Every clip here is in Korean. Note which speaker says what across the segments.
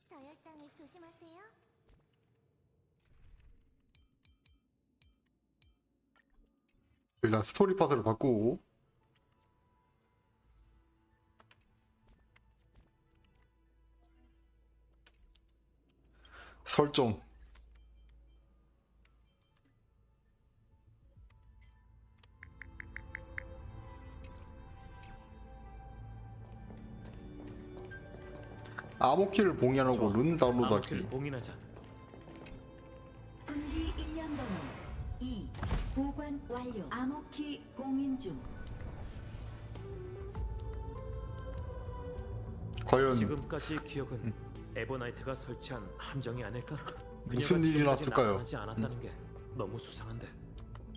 Speaker 1: 저혈당을 조심하세요.
Speaker 2: 일단 스토리 파트를 바꾸고 설정 암호키를 봉인하고
Speaker 3: 좋아.
Speaker 2: 룬 다운로드하기.
Speaker 3: 암호키를 봉인하자.
Speaker 4: 분기 1년 번호 2 보관 완료. 암호키 봉인 중.
Speaker 2: 과연
Speaker 3: 지금까지의 기억은 에버나이트가 설치한 함정이 아닐까?
Speaker 2: 무슨
Speaker 3: 그녀가
Speaker 2: 일이
Speaker 3: 지금까지
Speaker 2: 났을까요?
Speaker 3: 나타나지 않았다는 게 너무 수상한데.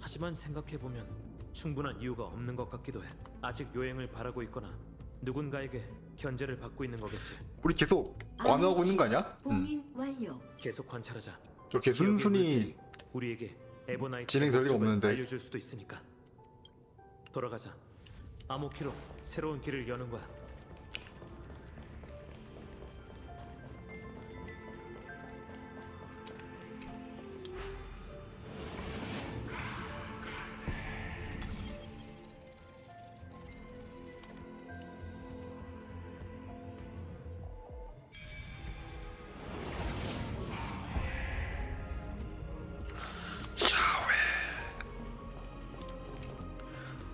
Speaker 3: 하지만 생각해보면 충분한 이유가 없는 것 같기도 해. 아직 요행을 바라고 있거나 누군가에게 견제를 받고 있는 거겠지.
Speaker 2: 우리 계속 관여하고 있는 거 아니야?
Speaker 4: 봉인 완료.
Speaker 3: 계속 관찰하자.
Speaker 2: 이렇게 순순히
Speaker 3: 기억의 물들이 우리에게 에버나이트
Speaker 2: 진행될 리가 없는데.
Speaker 3: 알려줄 수도 있으니까. 돌아가자. 암호키로 새로운 길을 여는 거야.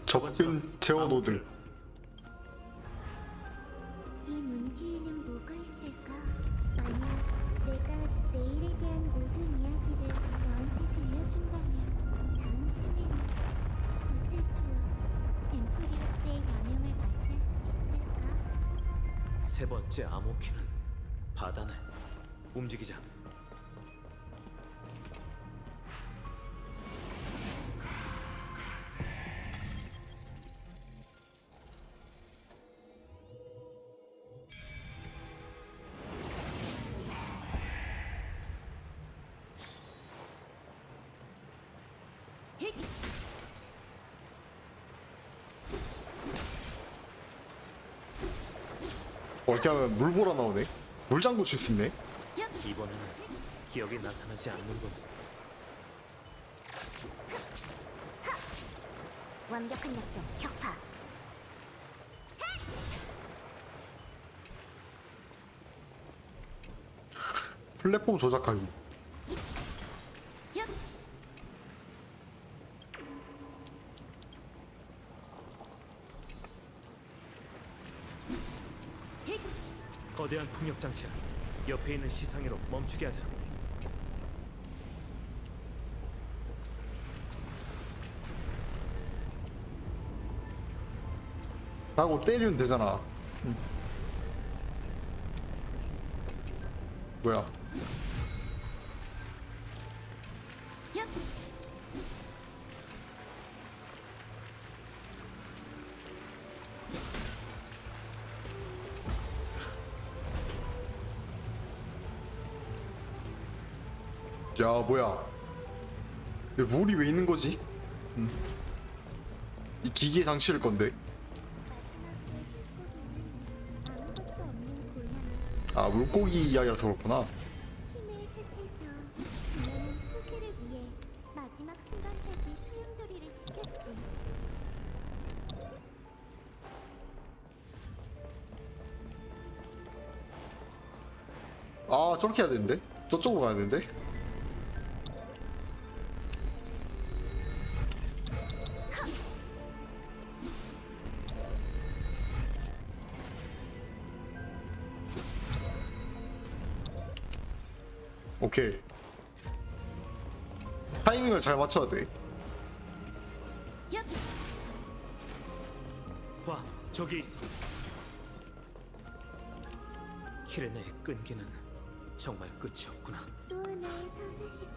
Speaker 2: 접근 제어 노드.
Speaker 1: 이 문 뒤에는 뭐가 있을까? 만약 내가 내일에 대한 모든 이야기를 너한테 들려준다면 다음 생에는 구세주와 엠프리우스의 여명을 맞이할 수 있을까?
Speaker 3: 세 번째 암호키는 바다네. 움직이자.
Speaker 2: 이렇게 하면 물보라 나오네. 물장구 칠 수 있네.
Speaker 3: 이번에는 기억이 나타나지 않는군.
Speaker 1: 완벽한 약점 격파.
Speaker 2: 플랫폼 조작하기.
Speaker 3: 거대한 풍력 장치야. 옆에 있는 시상회로 멈추게 하자.
Speaker 2: 하고 때리면 되잖아. 뭐야? 야, 뭐야? 왜 물이 왜 있는 거지? 이 기계 장치일 건데.
Speaker 1: 아무것도 없는 고향.
Speaker 2: 아, 물고기 이야기라서 그렇구나.
Speaker 1: 심해의 끝에서 그녀는 후세를 위해 마지막 순간까지 소용돌이를 지켰지.
Speaker 2: 아, 저렇게 해야 되는데? 저쪽으로 가야 되는데? 오케이. 타이밍을 잘 맞춰야 돼.
Speaker 3: 봐, 저기 있어. 키레네의 끈기는 정말 끝이 없구나.
Speaker 1: 또 하나의 서사시가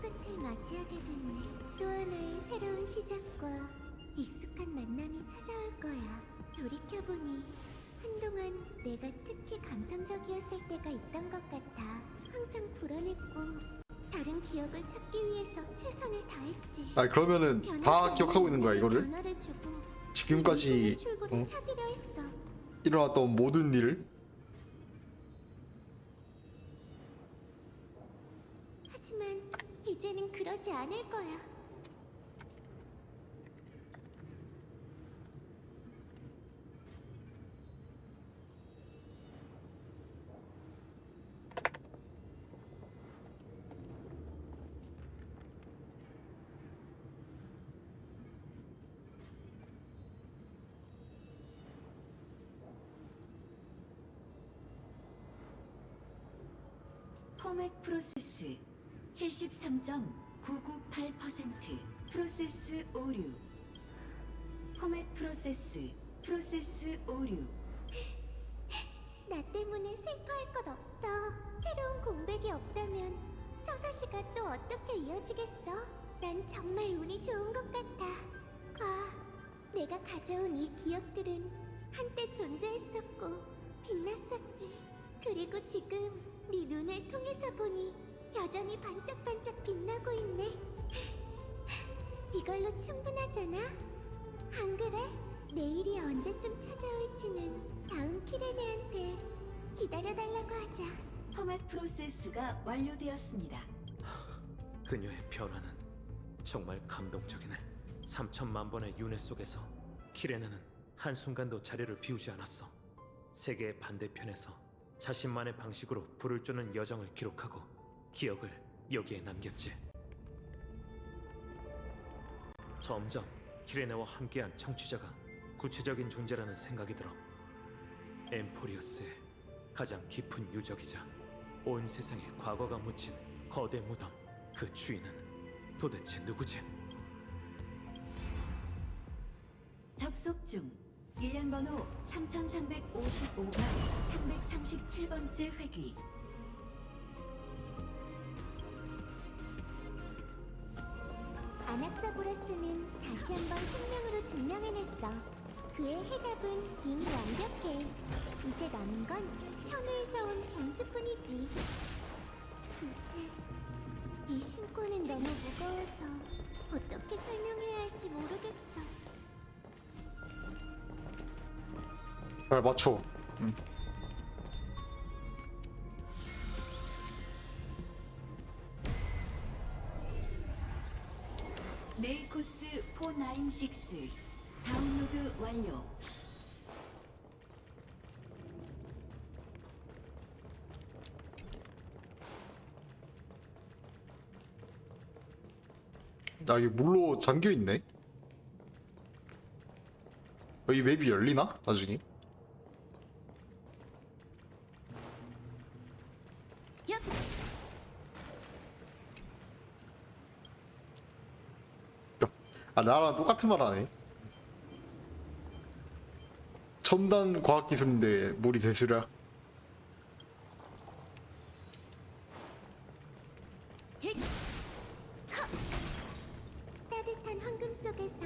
Speaker 1: 끝을 맞이하게 됐네. 또 하나의 새로운 시작과 익숙한 만남이 찾아올 거야. 돌이켜보니 한동안 내가 특히 감성적이었을 때가 있던 것 같아. 항상 불안했고 다른 기억을 찾기 위해서 최선을 다했지.
Speaker 2: 아 그러면은 다 기억하고 있는 거야 이거를?
Speaker 1: 변화를 주고
Speaker 2: 지금까지
Speaker 1: 출구를 찾으려 했어.
Speaker 2: 일어났던 모든 일을?
Speaker 1: 하지만 이제는 그러지 않을 거야.
Speaker 4: 포맷 프로세스 73.998%. 프로세스 오류. 포맷 프로세스 오류.
Speaker 1: 나 때문에 슬퍼할 것 없어. 새로운 공백이 없다면 서사시가 또 어떻게 이어지겠어? 난 정말 운이 좋은 것 같아. 내가 가져온 이 기억들은 한때 존재했었고 빛났었지. 그리고 지금 네 눈을 통해서 보니 여전히 반짝반짝 빛나고 있네. 이걸로 충분하잖아? 안 그래? 내일이 언제쯤 찾아올지는 다음 키레네한테 기다려달라고 하자.
Speaker 4: 포맷 프로세스가 완료되었습니다.
Speaker 3: 그녀의 변화는 정말 감동적이네. 3천만 번의 윤회 속에서 키레네는 한순간도 자리를 비우지 않았어. 세계의 반대편에서 자신만의 방식으로 불을 쬐는 여정을 기록하고 기억을 여기에 남겼지. 점점 키레네와 함께한 청취자가 구체적인 존재라는 생각이 들어. 엠포리어스의 가장 깊은 유적이자 온 세상에 과거가 묻힌 거대 무덤. 그 주인은 도대체 누구지?
Speaker 4: 접속 중. 일련 번호 3355가 337번째 회귀.
Speaker 1: 아낙사고라스는 다시 한번 생명으로 증명해냈어. 그의 해답은 이미 완벽해. 이제 남은 건 천우에서 온 변수뿐이지. 글쎄, 이 신고는 너무 무거워서 어떻게 설명해야 할지 모르겠어.
Speaker 2: 잘 맞춰.
Speaker 4: 네이코스 496 다운로드 완료.
Speaker 2: 나 이게 물로 잠겨 있네. 여기 맵이 열리나? 나중에? 아 나랑 똑같은 말 하네. 첨단 과학 기술인데 물이 대수랴.
Speaker 1: 따뜻한 황금 속에서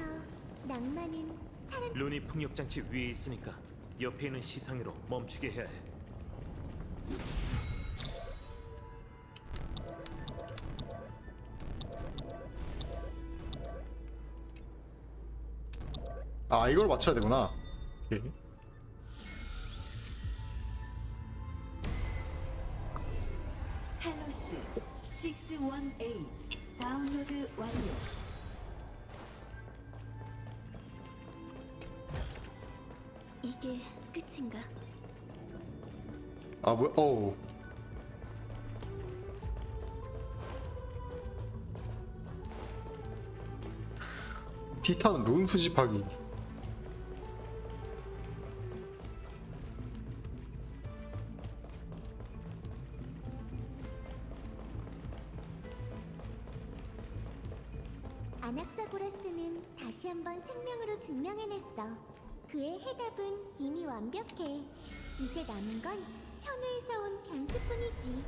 Speaker 1: 낭만은 사람.
Speaker 3: 루니 풍력장치 위에 있으니까 옆에 있는 시상으로 멈추게 해야 해.
Speaker 2: 아 이걸 맞춰야 되구나. 오케이.
Speaker 4: 칼로스 618 다운로드 완료.
Speaker 1: 이게 끝인가?
Speaker 2: 아 뭐야? 어우. 티탄 룬 수집하기.
Speaker 1: 아낙사고라스는 다시 한번 생명으로 증명해냈어. 그의 해답은 이미 완벽해. 이제 남은 건 천우에서 온 변수뿐이지.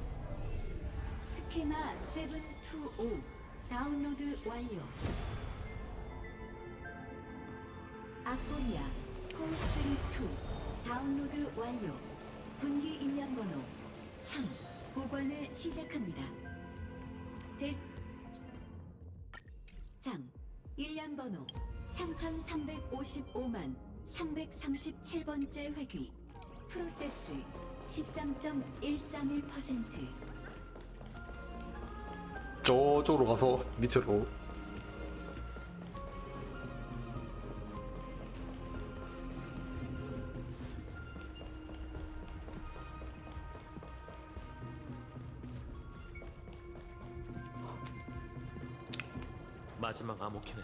Speaker 4: 스케마 725 다운로드 완료. 아포리아 콜스리 2 다운로드 완료. 분기 일련 번호 3 보관을 시작합니다. 장 일련 번호 3355만 337번째 회귀. 프로세스 13.131%.
Speaker 2: 저쪽으로 가서 밑으로.
Speaker 3: 마지막 암호키네.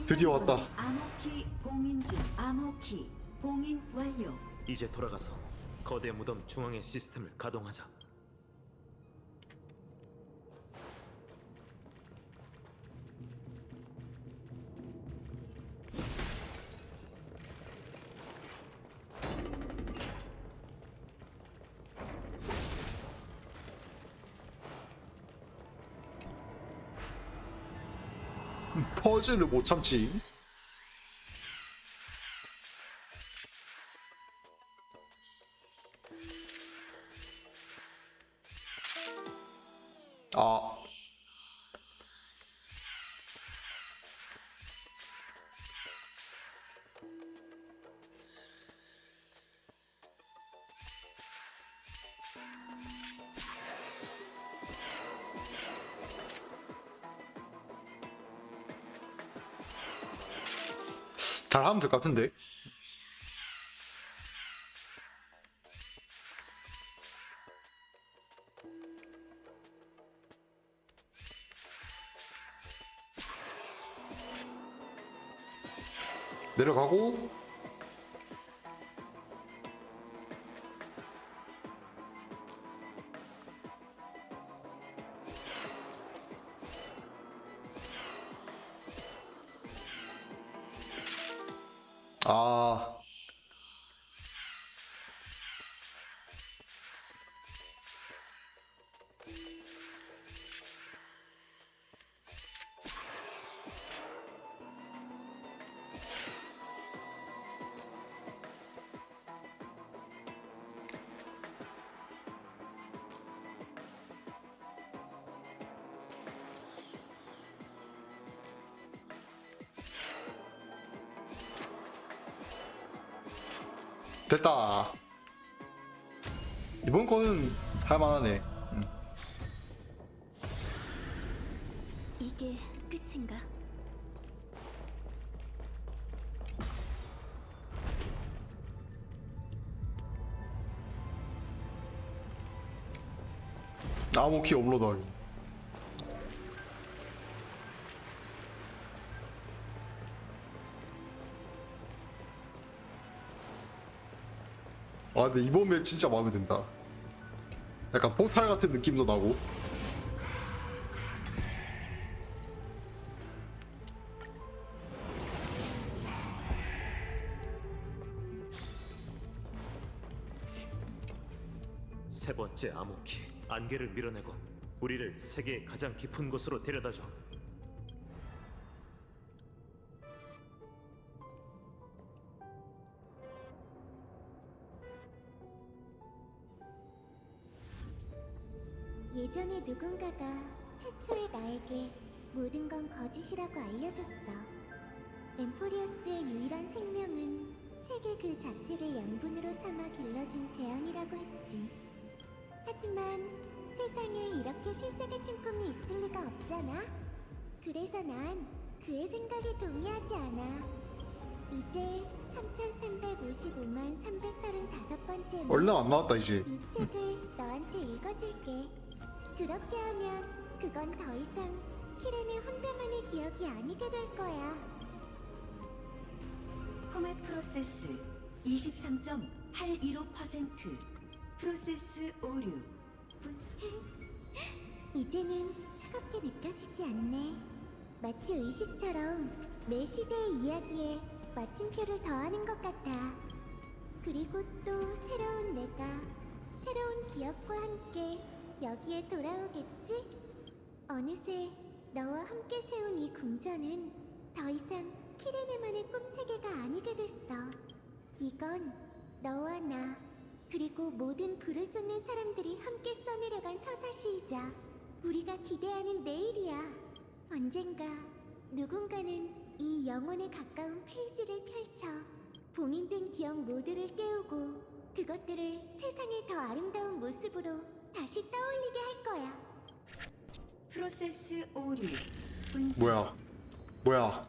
Speaker 2: 드디어 왔다.
Speaker 4: 암호키 봉인 중. 암호키 봉인 완료.
Speaker 3: 이제 돌아가서 거대 무덤 중앙의 시스템을 가동하자.
Speaker 2: 퍼즐을 못 참지. 아. 잘하면 될 것 같은데. 내려가고. 아. 됐다. 이번 거는 할만하네.
Speaker 1: 이게 끝인가?
Speaker 2: 나무키 업로드하기. 아 근데 이번 맵 진짜 마음에 든다. 약간 포탈 같은 느낌도 나고.
Speaker 3: 세 번째 암호키. 안개를 밀어내고 우리를 세계의 가장 깊은 곳으로 데려다줘.
Speaker 1: 예전에 누군가가 최초의 나에게 모든 건 거짓이라고 알려줬어. 엠포리어스의 유일한 생명은 세계 그 자체를 양분으로 삼아 길러진 재앙이라고 했지. 하지만 세상에 이렇게 실제 같은 꿈이 있을 리가 없잖아. 그래서 난 그의 생각에 동의하지 않아. 이제 3355만 335번째
Speaker 2: 얼마 안 나왔다 이제.
Speaker 1: 이 책을 너한테 읽어줄게. 그렇게 하면 그건 더 이상 키렌의 혼자만의 기억이 아니게 될 거야.
Speaker 4: 포맷 프로세스 23.815%. 프로세스 오류.
Speaker 1: 이제는 차갑게 느껴지지 않네. 마치 의식처럼 매 시대의 이야기에 마침표를 더하는 것 같아. 그리고 또 새로운 내가 새로운 기억과 함께 여기에 돌아오겠지? 어느새 너와 함께 세운 이 궁전은 더 이상 키레네만의 꿈세계가 아니게 됐어. 이건 너와 나 그리고 모든 불을 쫓는 사람들이 함께 써내려간 서사시이자 우리가 기대하는 내일이야. 언젠가 누군가는 이 영혼에 가까운 페이지를 펼쳐 봉인된 기억 모두를 깨우고 그것들을 세상의 더 아름다운 모습으로 다시 떠올리게 할 거야.
Speaker 4: 프로세스 오류 분석.
Speaker 2: 뭐야?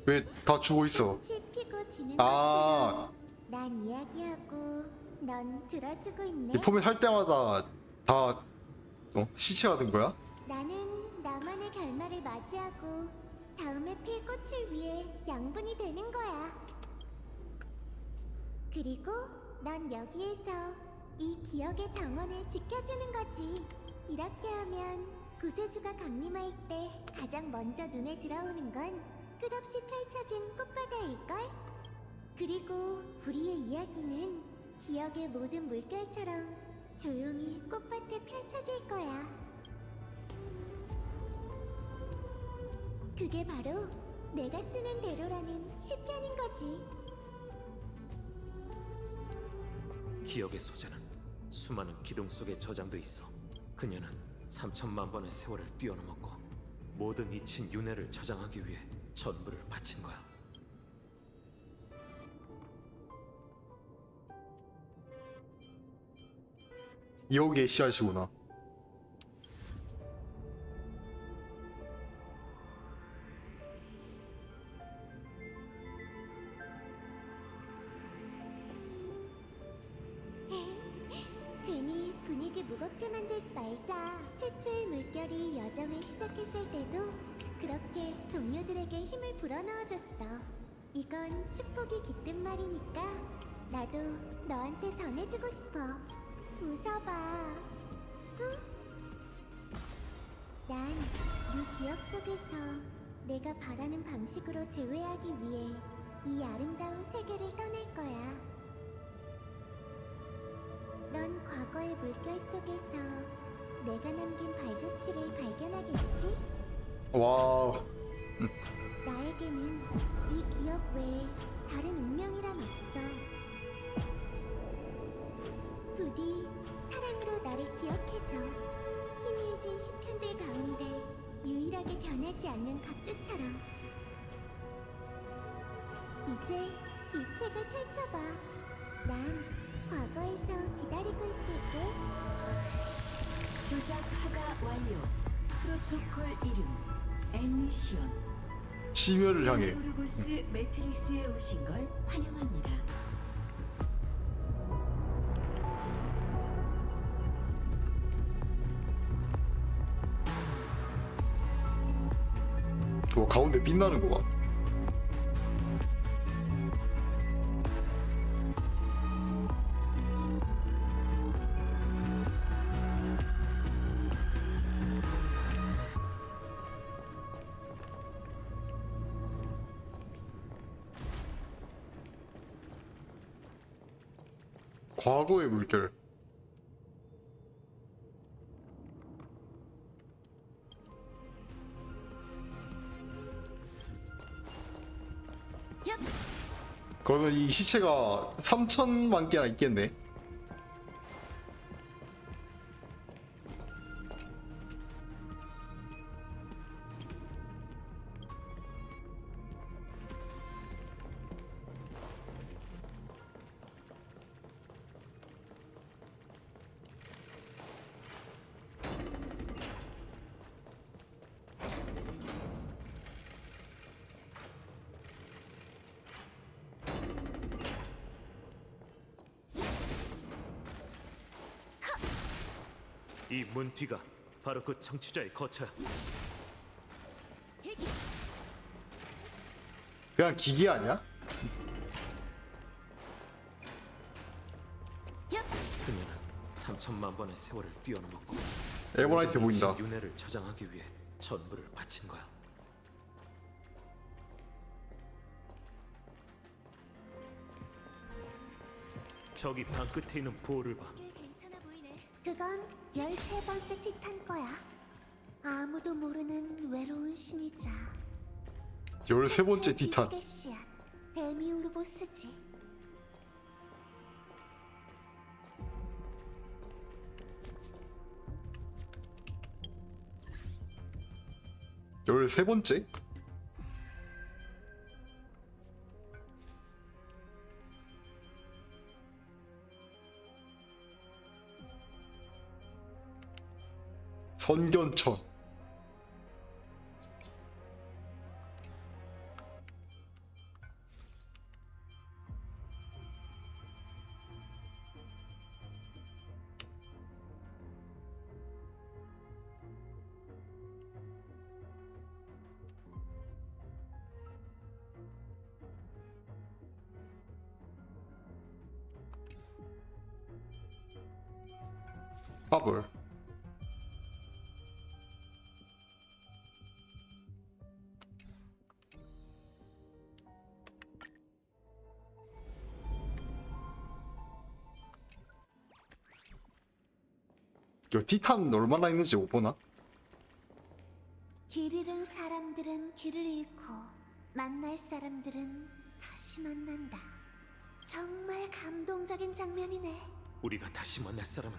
Speaker 2: 왜 다 죽어 있어?
Speaker 1: 꽃이 피고 지는
Speaker 2: 아.
Speaker 1: 것처럼 난 이야기하고 넌 들어주고 있네.
Speaker 2: 이 포맷 할 때마다 다 시체가 된 거야?
Speaker 1: 나는 나만의 결말을 맞이하고 다음에 필 꽃을 위해 양분이 되는 거야. 그리고 넌 여기에서 이 기억의 정원을 지켜주는 거지. 이렇게 하면 구세주가 강림할 때 가장 먼저 눈에 들어오는 건 끝없이 펼쳐진 꽃바다일걸? 그리고 우리의 이야기는 기억의 모든 물결처럼 조용히 꽃밭에 펼쳐질 거야. 그게 바로 내가 쓰는 대로라는 시편인 거지.
Speaker 3: 기억의 소재는 수많은 기둥 속에 저장돼 있어. 그녀는 3천만 번의 세월을 뛰어넘었고 모든 잊힌 윤회를 저장하기 위해 전부를 바친 거야.
Speaker 2: 여기에 씨앗이구나.
Speaker 1: 괜히 분위기 무겁게 만들지 말자. 최초의 물결이 여정을 시작했을 때도 그렇게 동료들에게 힘을 불어넣어줬어. 이건 축복이 깃든 말이니까 나도 너한테 전해주고 싶어. 웃어봐. 응? 난 네 기억 속에서 내가 바라는 방식으로 재회하기 위해 이 아름다운 세계를 떠날 거야. 넌 과거의 물결 속에서 내가 남긴 발자취를 발견하겠지?
Speaker 2: 와.
Speaker 1: 나에게는 이 기억 외에 다른 운명이란 없어. 부디 사랑으로 나를 기억해줘. 희미해진 시편들 가운데 유일하게 변하지 않는 각주처럼. 이제 이 책을 펼쳐봐. 난 과거에서 기다리고 있을게.
Speaker 4: 조작 허가 완료. 프로토콜 이름 애니시온.
Speaker 2: 심혈을 향해.
Speaker 4: 부르고스 매트릭스에 오신 걸 환영합니다.
Speaker 2: 저 가운데 빛나는 거 봐. 과거의 물결. 그러면 이 시체가 3천만 개나 있겠네.
Speaker 3: 이 문 뒤가 바로 그 청취자의 거처야.
Speaker 2: 그냥 기계 아니야?
Speaker 3: 그녀는 3천만 번의 세월을 뛰어넘었고
Speaker 2: 에버나이트 보인다.
Speaker 3: 윤회를 저장하기 위해 전부를 바친 거야. 저기 방 끝에 있는 부호를 봐.
Speaker 1: 꽤 괜찮아 그건 13번째 티탄 거야. 아무도 모르는 외로운 신이자
Speaker 2: 13번째 티탄.
Speaker 1: 기지개 씨앗 데미우르보스지.
Speaker 2: 열세 번째? 선견천. 파벌. 저 티탄 얼마나 있는지 못 보나?
Speaker 1: 길 잃은 사람들은 길을 잃고 만날 사람들은 다시 만난다. 정말 감동적인 장면이네.
Speaker 3: 우리가 다시 만날 사람은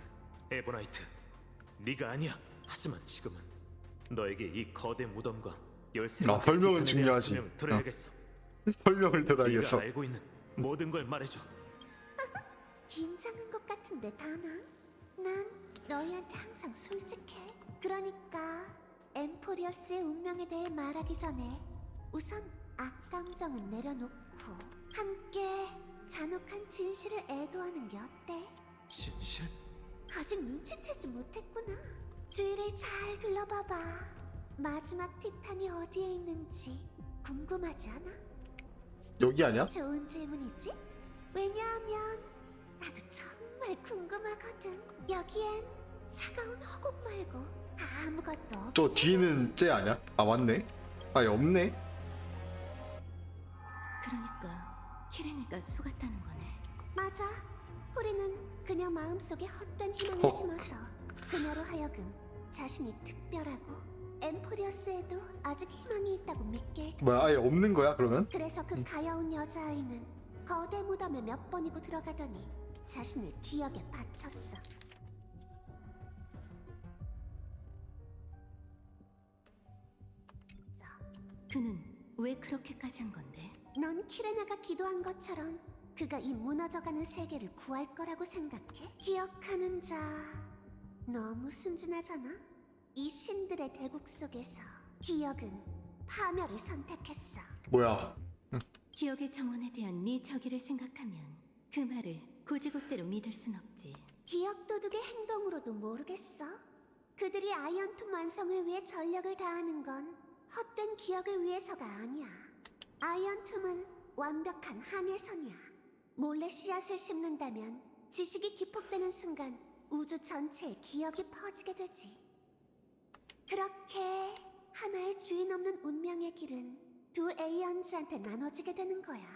Speaker 3: 에버나이트, 네가 아니야. 하지만 지금은 너에게 이 거대 무덤과 13번째
Speaker 2: 아, 설명은
Speaker 3: 티탄에 대한
Speaker 2: 중요하지.
Speaker 3: 설명을 들어야겠어.
Speaker 2: 설명을
Speaker 3: 네가
Speaker 2: 들어야겠어.
Speaker 3: 알고 있는 모든 걸 말해줘.
Speaker 1: 긴장한 것 같은데 다나? 난 너희한테 항상 솔직해. 그러니까 엠포리어스의 운명에 대해 말하기 전에 우선 악감정은 내려놓고 함께 잔혹한 진실을 애도하는 게 어때?
Speaker 3: 진실?
Speaker 1: 아직 눈치채지 못했구나. 주위를 잘 둘러봐봐. 마지막 티탄이 어디에 있는지 궁금하지 않아?
Speaker 2: 여기 아니야?
Speaker 1: 좋은 질문이지? 왜냐하면 나도 정말 궁금하거든. 여기엔 차가운 허공 말고 아무것도 없지.
Speaker 2: 저 뒤는 쟤 아니야? 아 맞네. 아예 없네.
Speaker 4: 그러니까 키레네가 속았다는 거네.
Speaker 1: 맞아. 우리는 그녀 마음속에 헛된 희망을
Speaker 2: 헉.
Speaker 1: 심어서 그녀로 하여금 자신이 특별하고 엠포리어스에도 아직 희망이 있다고 믿게 했지.
Speaker 2: 뭐야 아예 없는 거야 그러면?
Speaker 1: 그래서 그 가여운 여자아이는 거대 무덤에 몇 번이고 들어가더니 자신을 기억에 바쳤어.
Speaker 4: 그는 왜 그렇게까지 한 건데?
Speaker 1: 넌 키레나가 기도한 것처럼 그가 이 무너져가는 세계를 구할 거라고 생각해? 기억하는 자 너무 순진하잖아? 이 신들의 대국 속에서 기억은 파멸을 선택했어.
Speaker 2: 뭐야?
Speaker 4: 기억의 정원에 대한 네 저기를 생각하면 그 말을 고지고대로 믿을 순 없지.
Speaker 1: 기억 도둑의 행동으로도 모르겠어. 그들이 아이언툼 완성을 위해 전력을 다하는 건 헛된 기억을 위해서가 아니야. 아이언툼은 완벽한 항해선이야. 몰래 씨앗을 심는다면 지식이 기폭되는 순간 우주 전체에 기억이 퍼지게 되지. 그렇게 하나의 주인 없는 운명의 길은 두 에이언즈한테 나눠지게 되는 거야.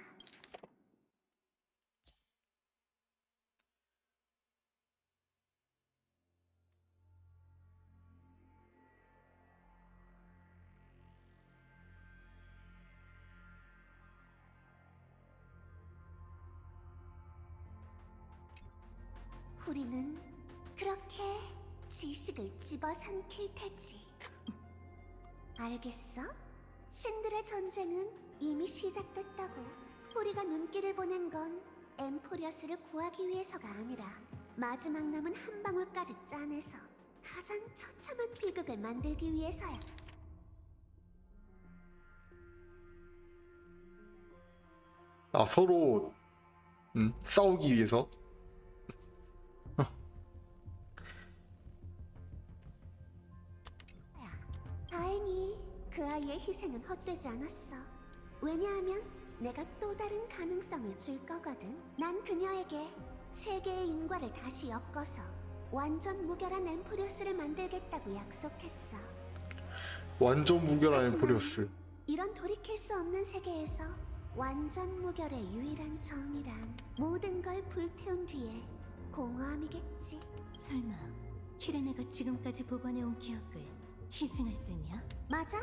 Speaker 1: 우리는 그렇게 지식을 집어삼킬 테지. 알겠어? 신들의 전쟁은 이미 시작됐다고. 우리가 눈길을 보낸 건 엠포리어스를 구하기 위해서가 아니라 마지막 남은 한 방울까지 짜내서 가장 처참한 비극을 만들기 위해서야.
Speaker 2: 아 서로 싸우기 위해서?
Speaker 1: 다행히 그 아이의 희생은 헛되지 않았어. 왜냐하면 내가 또 다른 가능성을 줄 거거든. 난 그녀에게 세계의 인과를 다시 엮어서 완전 무결한 엠포리어스를 만들겠다고 약속했어.
Speaker 2: 완전 무결한
Speaker 1: 하지만
Speaker 2: 엠포리어스.
Speaker 1: 이런 돌이킬 수 없는 세계에서 완전 무결의 유일한 정의란 모든 걸 불태운 뒤에 공허함이겠지.
Speaker 4: 설마 키레네가 지금까지 복원해온 기억을 희생할 셈이야?
Speaker 1: 맞아.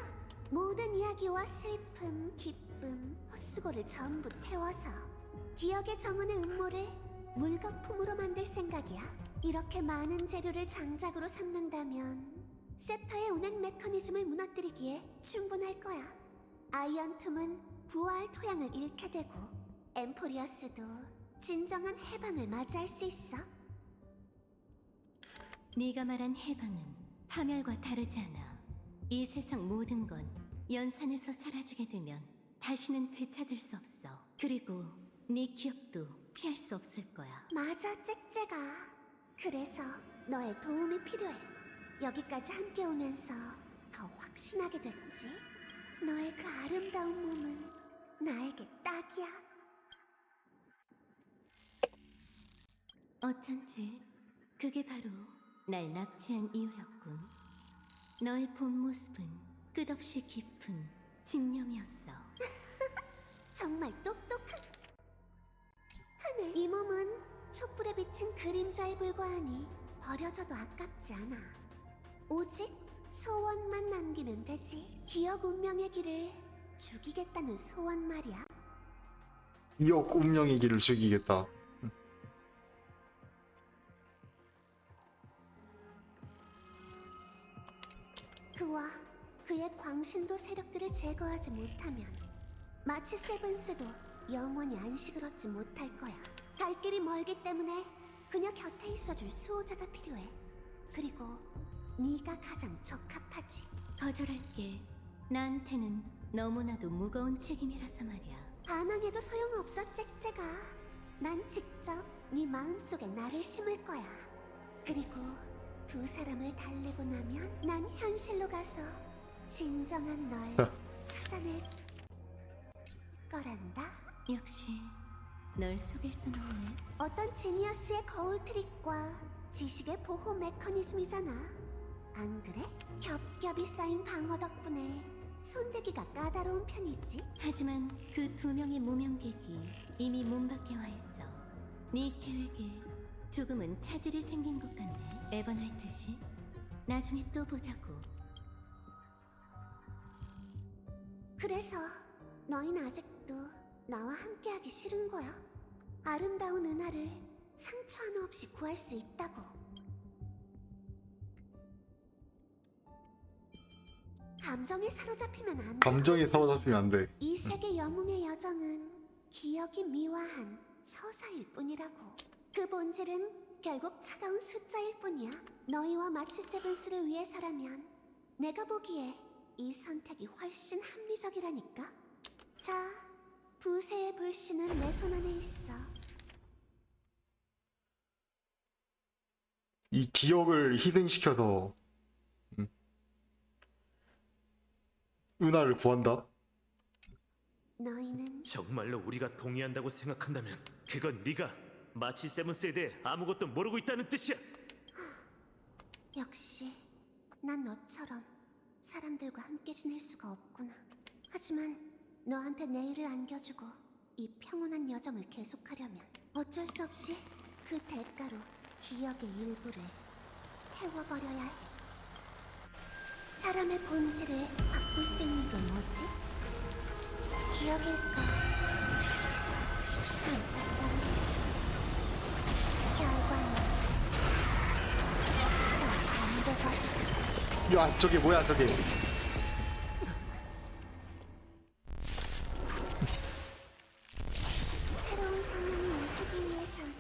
Speaker 1: 모든 이야기와 슬픔, 기쁨, 헛수고를 전부 태워서 기억의 정원의 음모를 물거품으로 만들 생각이야. 이렇게 많은 재료를 장작으로 삼는다면 세파의 운행 메커니즘을 무너뜨리기에 충분할 거야. 아이언툼은 부활 토양을 잃게 되고 엠포리어스도 진정한 해방을 맞이할 수 있어.
Speaker 4: 네가 말한 해방은 파멸과 다르지 않아. 이 세상 모든 건 연산에서 사라지게 되면 다시는 되찾을 수 없어. 그리고 네 기억도 피할 수 없을 거야.
Speaker 1: 맞아, 짹짹아. 그래서 너의 도움이 필요해. 여기까지 함께 오면서 더 확신하게 됐지. 너의 그 아름다운 몸은 나에게 딱이야.
Speaker 4: 어쩐지 그게 바로 날 납치한 이유였군. 너의 본 모습은 끝없이 깊은 집념이었어.
Speaker 1: 정말 똑똑하네. 이 몸은 촛불에 비친 그림자에 불과하니 버려져도 아깝지 않아. 오직 소원만 남기면 되지. 기억 운명의 길을 죽이겠다는 소원 말이야.
Speaker 2: 기억 운명의 길을 죽이겠다.
Speaker 1: 그와 그의 광신도 세력들을 제거하지 못하면 마치 세븐스도 영원히 안식을 얻지 못할 거야. 갈 길이 멀기 때문에 그녀 곁에 있어줄 수호자가 필요해. 그리고 네가 가장 적합하지.
Speaker 4: 거절할게. 나한테는 너무나도 무거운 책임이라서 말이야.
Speaker 1: 반항해도 소용없어, 짹짹아. 난 직접 네 마음속에 나를 심을 거야. 그리고 두 사람을 달래고 나면 난 현실로 가서 진정한 널 찾아낼 거란다.
Speaker 4: 역시 널 속일 순 없네.
Speaker 1: 어떤 지니어스의 거울 트릭과 지식의 보호 메커니즘이잖아. 안 그래? 겹겹이 쌓인 방어 덕분에 손대기가 까다로운 편이지.
Speaker 4: 하지만 그 두 명의 무명객이 이미 문 밖에 와 있어. 네 계획에 조금은 차질이 생긴 것 같네. 에버나이트씨, 나중에 또 보자고.
Speaker 1: 그래서 너희는 아직도 나와 함께하기 싫은 거야? 아름다운 은하를 상처 하나 없이 구할 수 있다고. 감정에 사로잡히면 안 돼.
Speaker 2: 감정에 사로잡히면 안 돼.
Speaker 1: 이 세계 영웅의 여정은 기억이 미화한 서사일 뿐이라고. 그 본질은 결국 차가운 숫자일 뿐이야. 너희와 마치 세븐스를 위해서라면 내가 보기에 이 선택이 훨씬 합리적이라니까. 자, 부세의 불씨는 내 손 안에 있어.
Speaker 2: 이 기억을 희생시켜서 은하를 구한다?
Speaker 1: 너희는
Speaker 3: 정말로 우리가 동의한다고 생각한다면 그건 네가 마치 세븐스에 대해 아무것도 모르고 있다는 뜻이야.
Speaker 1: 역시 난 너처럼 사람들과 함께 지낼 수가 없구나. 하지만 너한테 내일을 안겨주고 이 평온한 여정을 계속하려면 어쩔 수 없이 그 대가로 기억의 일부를 태워버려야 해. 사람의 본질을 바꿀 수 있는 게 뭐지? 기억일까? 안타까운 결과는 저 반대거든.
Speaker 2: 야, 저게 뭐야, 저게.
Speaker 1: 새로운 상황이 오기 위해선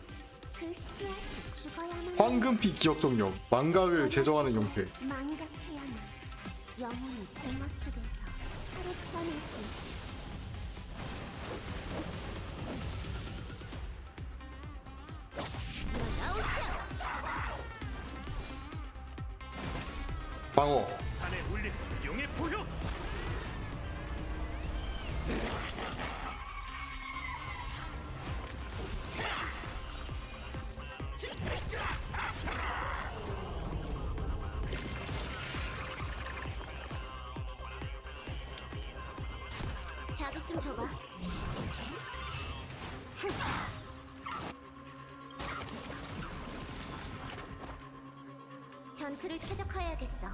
Speaker 1: 그 씨앗이 죽어야만
Speaker 2: 황금피 기억 정령. 망각을 제정하는 형태.
Speaker 1: 망각해야만 영혼이 공허 속에서 새로 태어날 수 있지.
Speaker 2: 방어.
Speaker 3: 산에 울린 용의 포효.
Speaker 1: 자극 좀 줘봐. 전투를 최적화해야겠어.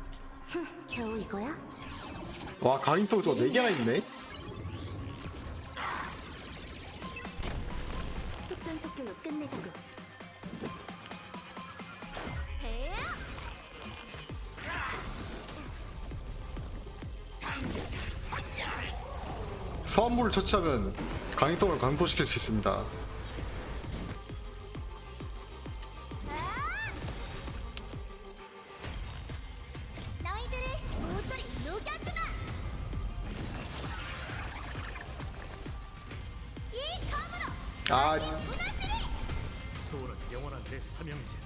Speaker 1: 겨우 이거야?
Speaker 2: 와 가인성 저거 4개나 있네.
Speaker 1: 속전속결로 끝내자고. 헤야!
Speaker 2: 소환물을 처치하면 강인성을 감소시킬 수 있습니다.
Speaker 1: 너희들을 모조리 녹여주마! 이 검으로
Speaker 2: 아
Speaker 1: 무너지리!
Speaker 3: 소울은 영원한 내 사명이지.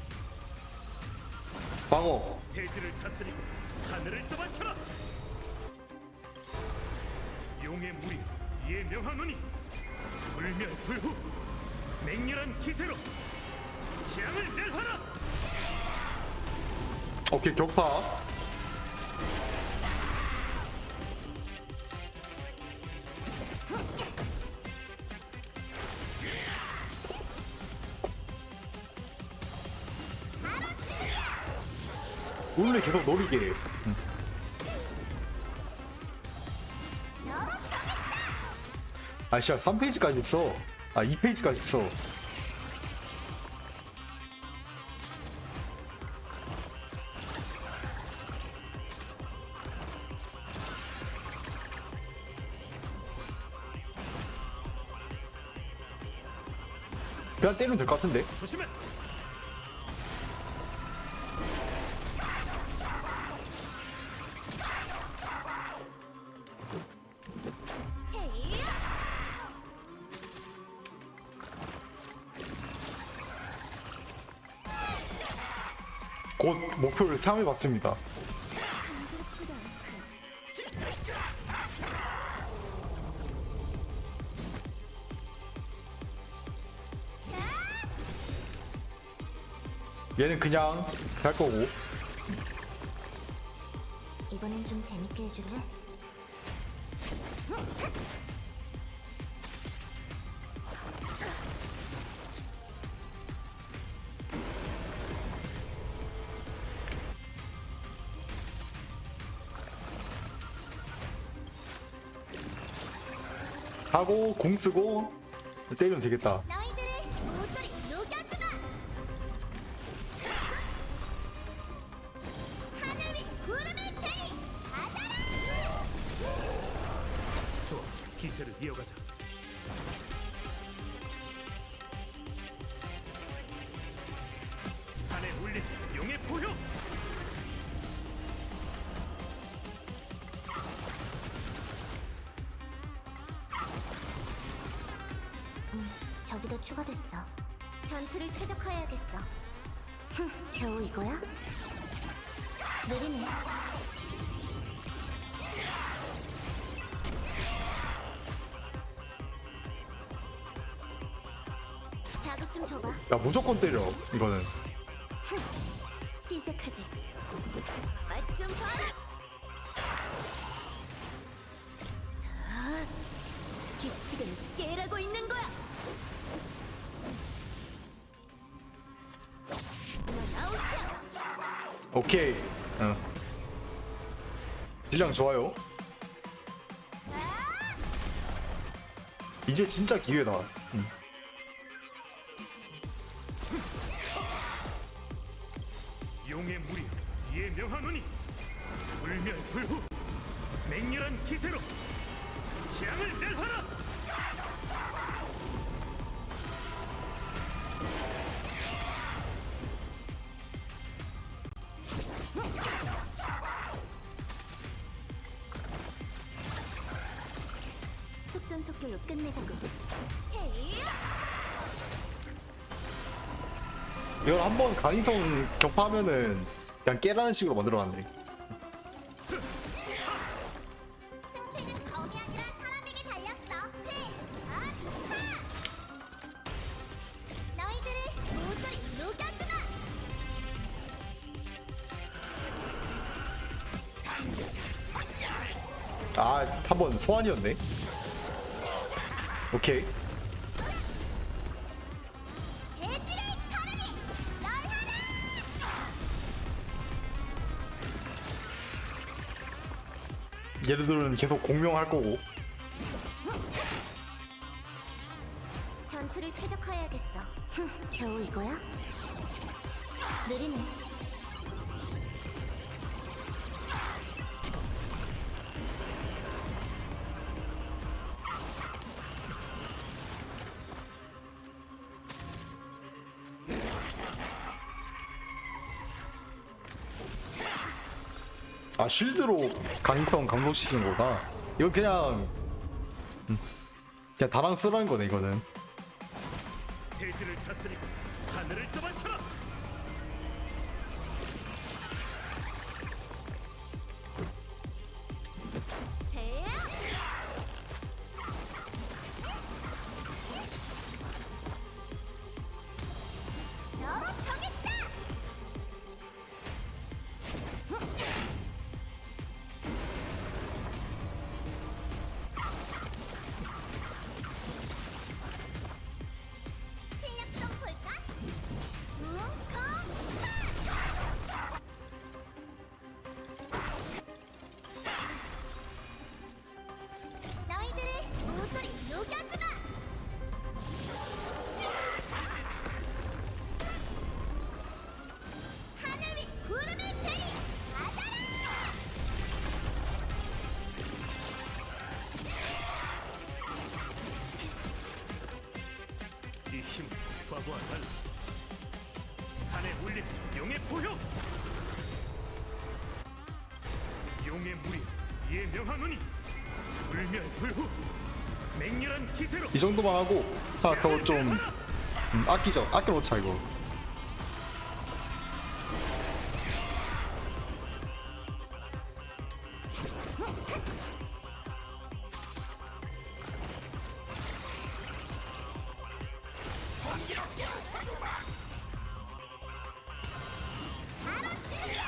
Speaker 2: 방어.
Speaker 3: 대지를 다스리고 하늘을 떠받쳐라. 용의 무리 이에 명하노니 불멸불후 맹렬한 기세로 재앙을 멸하라.
Speaker 2: 오케이 격파. 원래 계속 노리게. 아 씨야 3페이지까지 있어. 아 2페이지까지 있어. 그냥 때리면 될 것 같은데?
Speaker 3: 조심해.
Speaker 1: 헤이야!
Speaker 2: 곧 목표를 상회받습니다. 얘는 그냥 갈 거고.
Speaker 1: 이번엔 좀 재밌게 해줄래?
Speaker 2: 하고 공 쓰고 때리면 되겠다.
Speaker 1: 너희들을 모조리 녹여주마! 하늘 위 구름을 테니 받아라!
Speaker 3: 좋아, 기세를 이어가자. 산에 울린 용의 포효.
Speaker 1: 저기도 추가됐어. 전투를 최적화해야겠어. 겨우 이거야? 느리네. 자극 좀 줘봐.
Speaker 2: 야 무조건 때려 이거는.
Speaker 1: 시작하지. 맛 좀 봐라. 규칙은 깨라고 있는 거야. 너 나오자.
Speaker 2: 오케이. 딜량 좋아요. 이제 진짜 기회다.
Speaker 3: 용의 무리 이에 명하노니 불멸불후 맹렬한 기세로 재앙을 멸하라.
Speaker 1: 속전속결로 끝내자고. 헤이야!
Speaker 2: 이걸 한번 강인성 격파하면은 그냥 깨라는 식으로 만들어놨네.
Speaker 1: 승패는 검이 아니라 사람에게 달렸어. 너희들을 모조리 녹여주마.
Speaker 2: 아, 한번 소환이었네. 오케이.
Speaker 1: 대지를 가르니 널 하나.
Speaker 2: 얘들은 계속 공명할 거고.
Speaker 1: 전투를 최적화해야겠어. 겨우 이거야? 느리네.
Speaker 2: 아 실드로 강성 감소시킨 거다. 이거 그냥 그냥 다랑 쓰라는 거네 이거는.
Speaker 3: 대지를 다스리고 하늘을 떠받쳐라.
Speaker 1: 너로 정했다. 실력 좀 볼까? 너희들을 모조리 녹여주마. 하늘 위 구름을 베리 받아라.
Speaker 3: 이 힘은 과거와 달라. 산에 울린 용의 포효. 용의 무리 이에 명하노니 불멸불후 맹렬한 기세로.
Speaker 2: 이 정도만 하고 하나 더 좀 아껴놓자 이거.
Speaker 1: 바로 지금이야.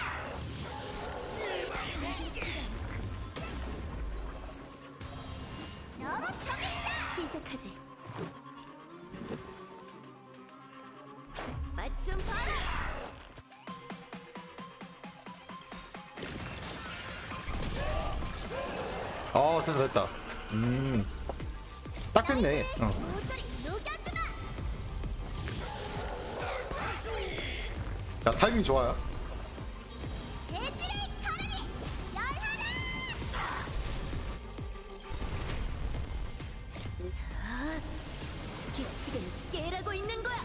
Speaker 1: 너로 정했다.
Speaker 4: 시작하지. 맛 좀 봐라.
Speaker 2: 됐다 됐다. 딱 됐네.
Speaker 1: 모조리 녹여주마.
Speaker 2: 야 타이밍 좋아요.
Speaker 1: 대지를 가르니 열하나.
Speaker 4: 규칙은 깨라고 있는 거야.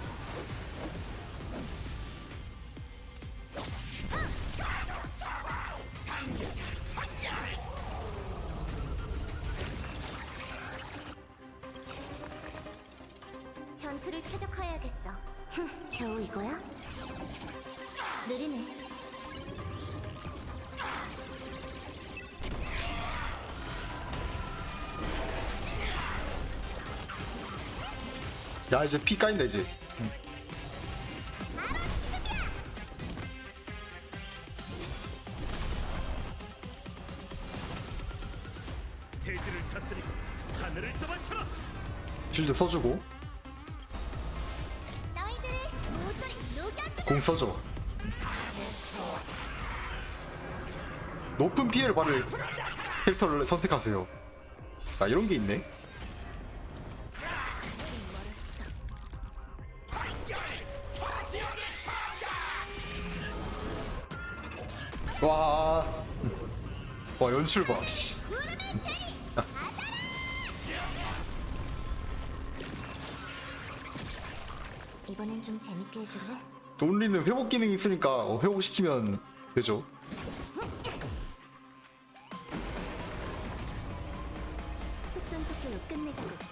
Speaker 1: 전투를 최적화해야겠어. 겨우 이거야? 느리네.
Speaker 2: 야 이제 피 까인다 이제.
Speaker 1: 바로 지금이야.
Speaker 3: 대지를 다스리고 하늘을 떠받쳐라.
Speaker 2: 실드 써주고
Speaker 1: 너희들을 모조리 녹여주마.
Speaker 2: 공 써줘. 높은 피해를 받을 캐릭터를 선택하세요. 아 이런 게 있네. 와 연출 봐. 씨.
Speaker 1: 이번엔 좀 재밌게 해줄래?
Speaker 2: 돈리는 회복 기능이 있으니까 회복시키면 되죠.
Speaker 1: 속전속결로 끝내자고.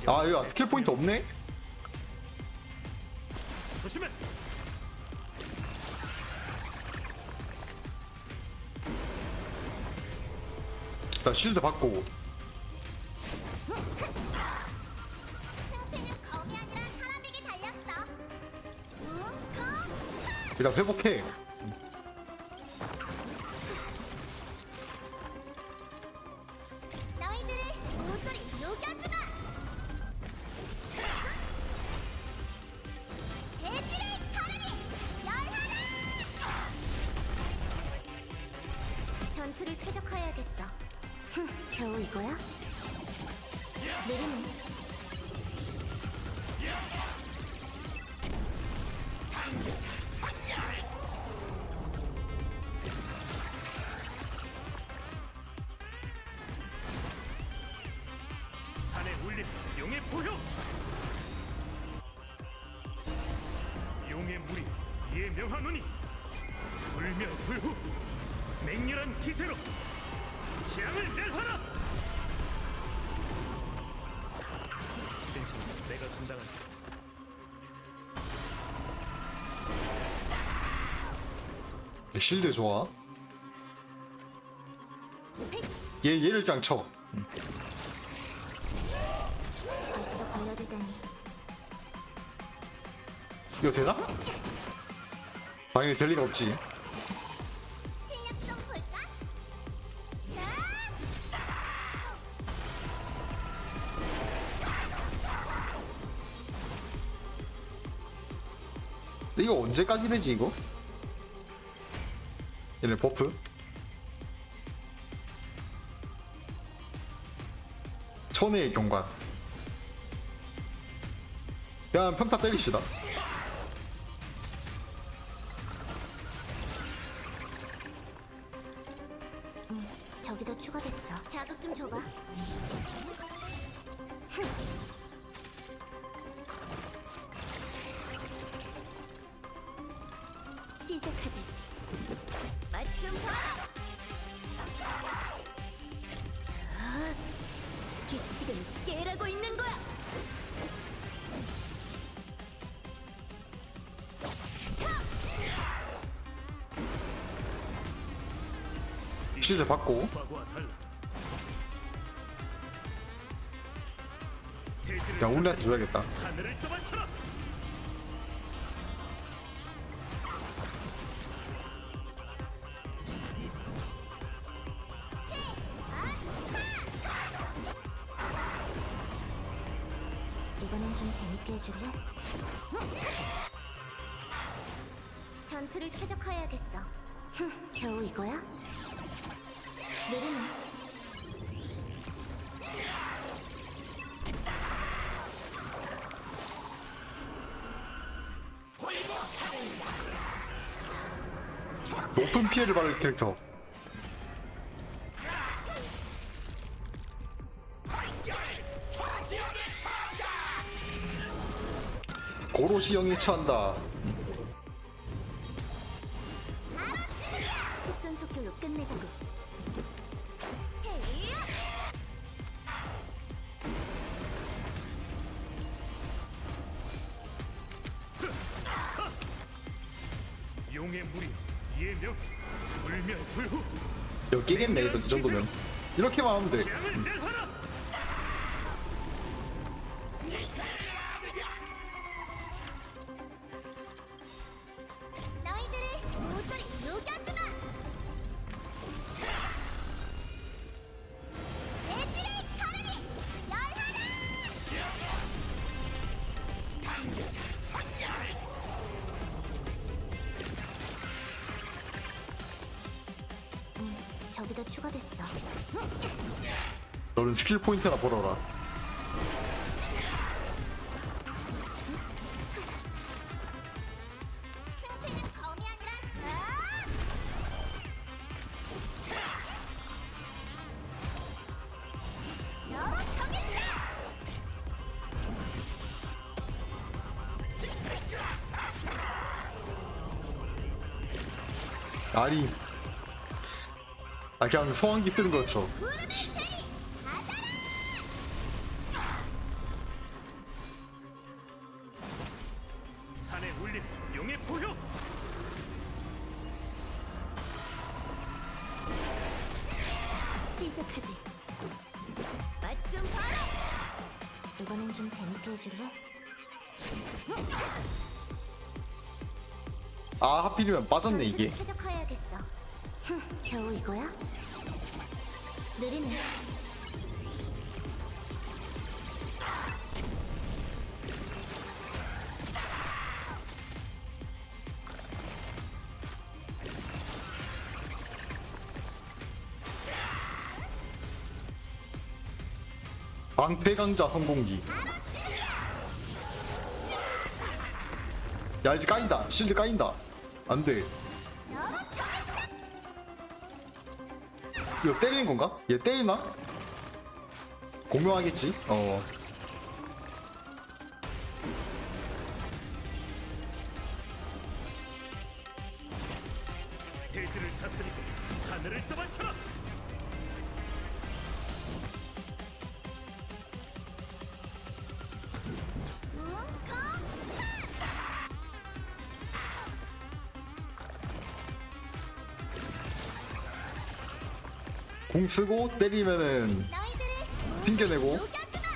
Speaker 2: 아 이거 스킬 포인트 없네?
Speaker 3: 조심해.
Speaker 2: 일단 실드 받고
Speaker 1: 승패는 검이 아니라 사람에게 달렸어.
Speaker 2: 일단 회복해.
Speaker 1: 전투를 최적화해야겠어. 겨우 이거야? 느리네.
Speaker 3: 산에 울린 용의 포효. 용의 물이 이에 명하노니 불멸불후 맹렬한 기세로 재앙을 멸하라. 괜찮아, 내가 감당한다.
Speaker 2: 실드 좋아. 얘를 그냥 쳐.
Speaker 1: 벌써 걸려들다니.
Speaker 2: 이거 되나? 당연히 될 리가 없지.
Speaker 1: 실력 좀 볼까?
Speaker 2: 근데 이거 언제까지 되지 이거? 얘네 버프? 천혜의 경관. 그냥 평타 때리시다.
Speaker 1: 저기도 추가됐어. 자극 좀 줘봐. 시작하지. 맛 좀 봐라. 규칙은 깨라고 있는 거야.
Speaker 2: 실드 받고.
Speaker 3: 과거와 달라.
Speaker 2: 그냥 우리한테 줘야겠다.
Speaker 3: 하늘을 떠받쳐라.
Speaker 1: 이번엔 좀 재밌게 해줄래? 전투를 최적화해야겠어. 겨우 이거야? 느리네.
Speaker 2: 높은 피해를 받을 캐릭터. 고로시 형이 처한다.
Speaker 1: 속전속결로 끝내자고.
Speaker 3: 용의 물이 이에 명 불멸불후
Speaker 2: 이거 깨겠네 이거 이 정도면. 이렇게만 하면 돼.
Speaker 3: 재앙을 멸하라.
Speaker 1: 너희들을 모조리 녹여주마. 대지를 가르리 열하라. 저기도 추가됐어.
Speaker 2: 너는 스킬 포인트나 벌어라.
Speaker 1: 승패는 검이 아니라 여러 정했다.
Speaker 2: 아니. 그냥 소환기 뜨는 거였어.
Speaker 3: 산에 울린 용의 포효.
Speaker 1: 시작하지. 맛 좀 봐라. 이번엔 좀 재밌게 해줄래?
Speaker 2: 아 하필이면 빠졌네 이게.
Speaker 1: 최적화해야겠어. 겨우 이거야? 느리네.
Speaker 2: 방패강자 성공기. 야 이제 까인다. 실드 까인다. 안돼. 이거 때리는 건가? 얘 때리나? 공명하겠지?
Speaker 3: 대지를 다스리고 하늘을 떠받쳐라.
Speaker 2: 공 쓰고 때리면은
Speaker 1: 너희들을
Speaker 2: 튕겨내고.
Speaker 1: 녹여주마.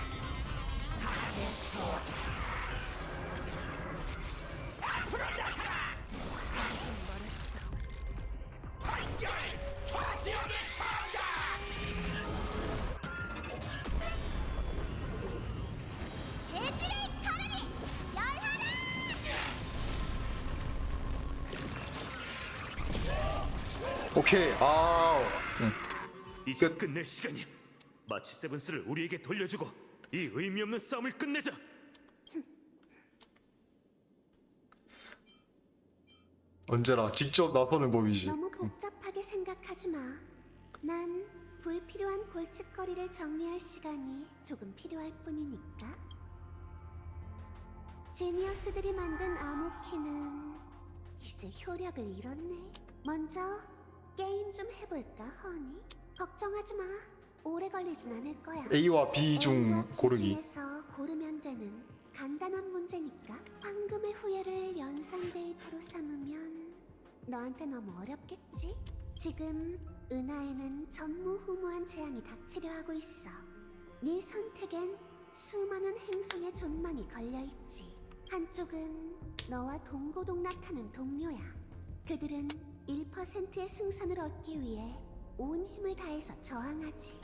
Speaker 1: 대지를 가르리 열하라.
Speaker 2: 오케이.
Speaker 3: 이제
Speaker 2: 끝.
Speaker 3: 끝낼 시간이야. 마치 세븐스를 우리에게 돌려주고 이 의미 없는 싸움을 끝내자.
Speaker 2: 언제나 직접 나서는 법이지.
Speaker 1: 너무 복잡하게 생각하지 마. 난 불필요한 골칫거리를 정리할 시간이 조금 필요할 뿐이니까. 지니어스들이 만든 암호키는 이제 효력을 잃었네. 먼저 게임 좀 해볼까, 허니? 걱정하지 마. 오래 걸리진 않을 거야.
Speaker 2: A와 B 중
Speaker 1: A와 B
Speaker 2: 고르기.
Speaker 1: 중에서 고르면 되는 간단한 문제니까. 황금의 후예를 연산 데이터로 삼으면 너한테 너무 어렵겠지? 지금 은하에는 전무후무한 재앙이 닥치려 하고 있어. 네 선택엔 수많은 행성의 존망이 걸려있지. 한쪽은 너와 동고동락하는 동료야. 그들은 1%의 승산을 얻기 위해 온 힘을 다해서 저항하지.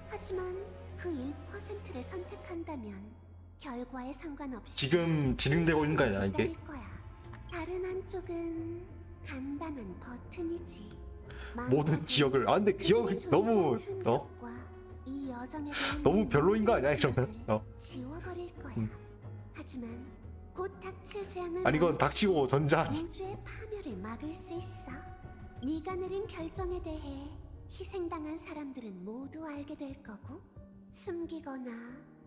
Speaker 1: 하지만 그 1%를 선택한다면 결과에 상관없이
Speaker 2: 지금 진행되고 있는 거 아니야 이게?
Speaker 1: 기다릴 거야. 다른 한쪽은 간단한 버튼이지.
Speaker 2: 모든 기억을. 근데 기억이 너무
Speaker 1: 이 여정에 대한
Speaker 2: 너무 별로인 거 아니야 이러면?
Speaker 1: 지워버릴 거야. 하지만 곧 닥칠 재앙을
Speaker 2: 아니 이건
Speaker 1: 막을
Speaker 2: 닥치고 전자.
Speaker 1: 우주의 파멸을 막을 수 있어. 네가 내린 결정에 대해 희생당한 사람들은 모두 알게 될 거고 숨기거나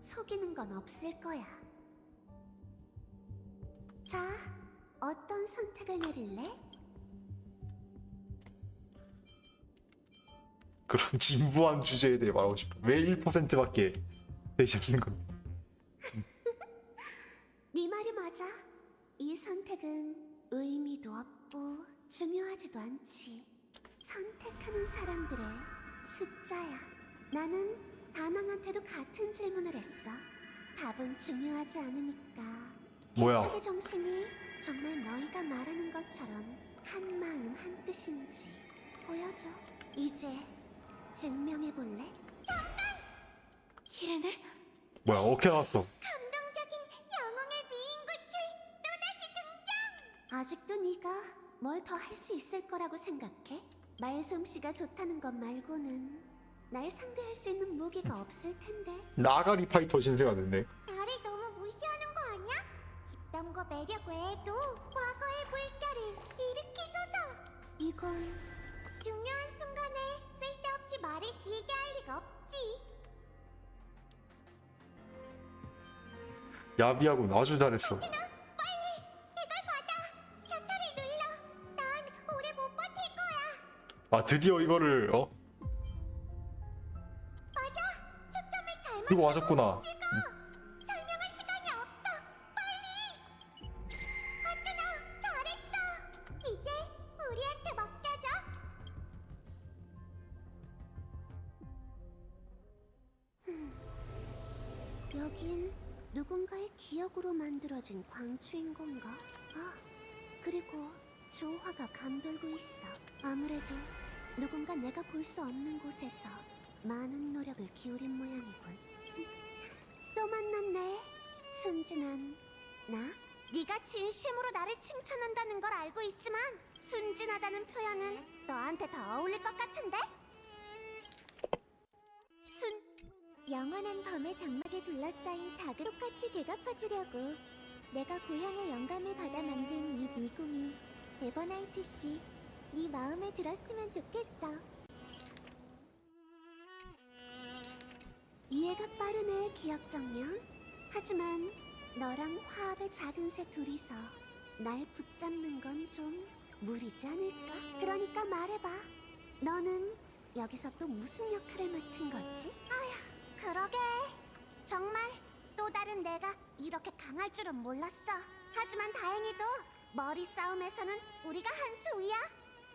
Speaker 1: 속이는 건 없을 거야. 자, 어떤 선택을 내릴래?
Speaker 2: 그런 진부한 주제에 대해 말하고 싶어. 왜 1%밖에 되지 않는 건데?
Speaker 1: 네 말이 맞아. 이 선택은 의미도 없고 중요하지도 않지. 선택하는 사람들의 숫자야. 나는 다낭한테도 같은 질문을 했어. 답은 중요하지 않으니까.
Speaker 2: 뭐야?
Speaker 1: 개척의 정신이 정말 너희가 말하는 것처럼 한 마음 한 뜻인지 보여줘. 이제 증명해 볼래?
Speaker 4: 히레네?
Speaker 2: 뭐야 어떻게 나왔어?
Speaker 1: 감동적인 영웅의 미인구출 또다시 등장! 아직도 네가 뭘 더 할 수 있을 거라고 생각해? 말솜씨가 좋다는 것 말고는 날 상대할 수 있는 무기가 없을 텐데.
Speaker 2: 나가리 파이터 신세가 됐네.
Speaker 1: 나를 너무 무시하는 거 아니야? 입담과 매력 외에도 과거의 물결을 일으키소서. 이건 중요한 순간에 쓸데없이 말을 길게 할 리가 없지.
Speaker 2: 야비하군. 아주 잘했어.
Speaker 1: 빨리 이걸 받아. 셔터를 눌러. 난 오래 못 버틸 거야.
Speaker 2: 드디어 이거를
Speaker 1: 맞아. 초점을 잘
Speaker 2: 들고
Speaker 1: 맞추고
Speaker 2: 와줬구나.
Speaker 1: 찍어. 설명할 시간이 없어. 빨리. 하트나 잘했어. 이제 우리한테 맡겨줘. 여긴 누군가의 기억으로 만들어진 광추인 건가? 그리고 조화가 감돌고 있어. 아무래도 누군가 내가 볼 수 없는 곳에서 많은 노력을 기울인 모양이군. 또 만났네. 순진한 나? 네가 진심으로 나를 칭찬한다는 걸 알고 있지만 순진하다는 표현은 너한테 더 어울릴 것 같은데? 영원한 밤의 장막에 둘러싸인 작은 똑같이 되갚아주려고 내가 고향의 영감을 받아 만든 이 미궁이 에버나이트 씨, 네 마음에 들었으면 좋겠어. 이해가 빠르네, 기억 정면. 하지만 너랑 화합의 작은 새 둘이서 날 붙잡는 건 좀 무리지 않을까? 그러니까 말해봐. 너는 여기서 또 무슨 역할을 맡은 거지? 아휴, 그러게. 정말 또 다른 내가 이렇게 강할 줄은 몰랐어. 하지만 다행히도 머리 싸움에서는 우리가 한 수 위야.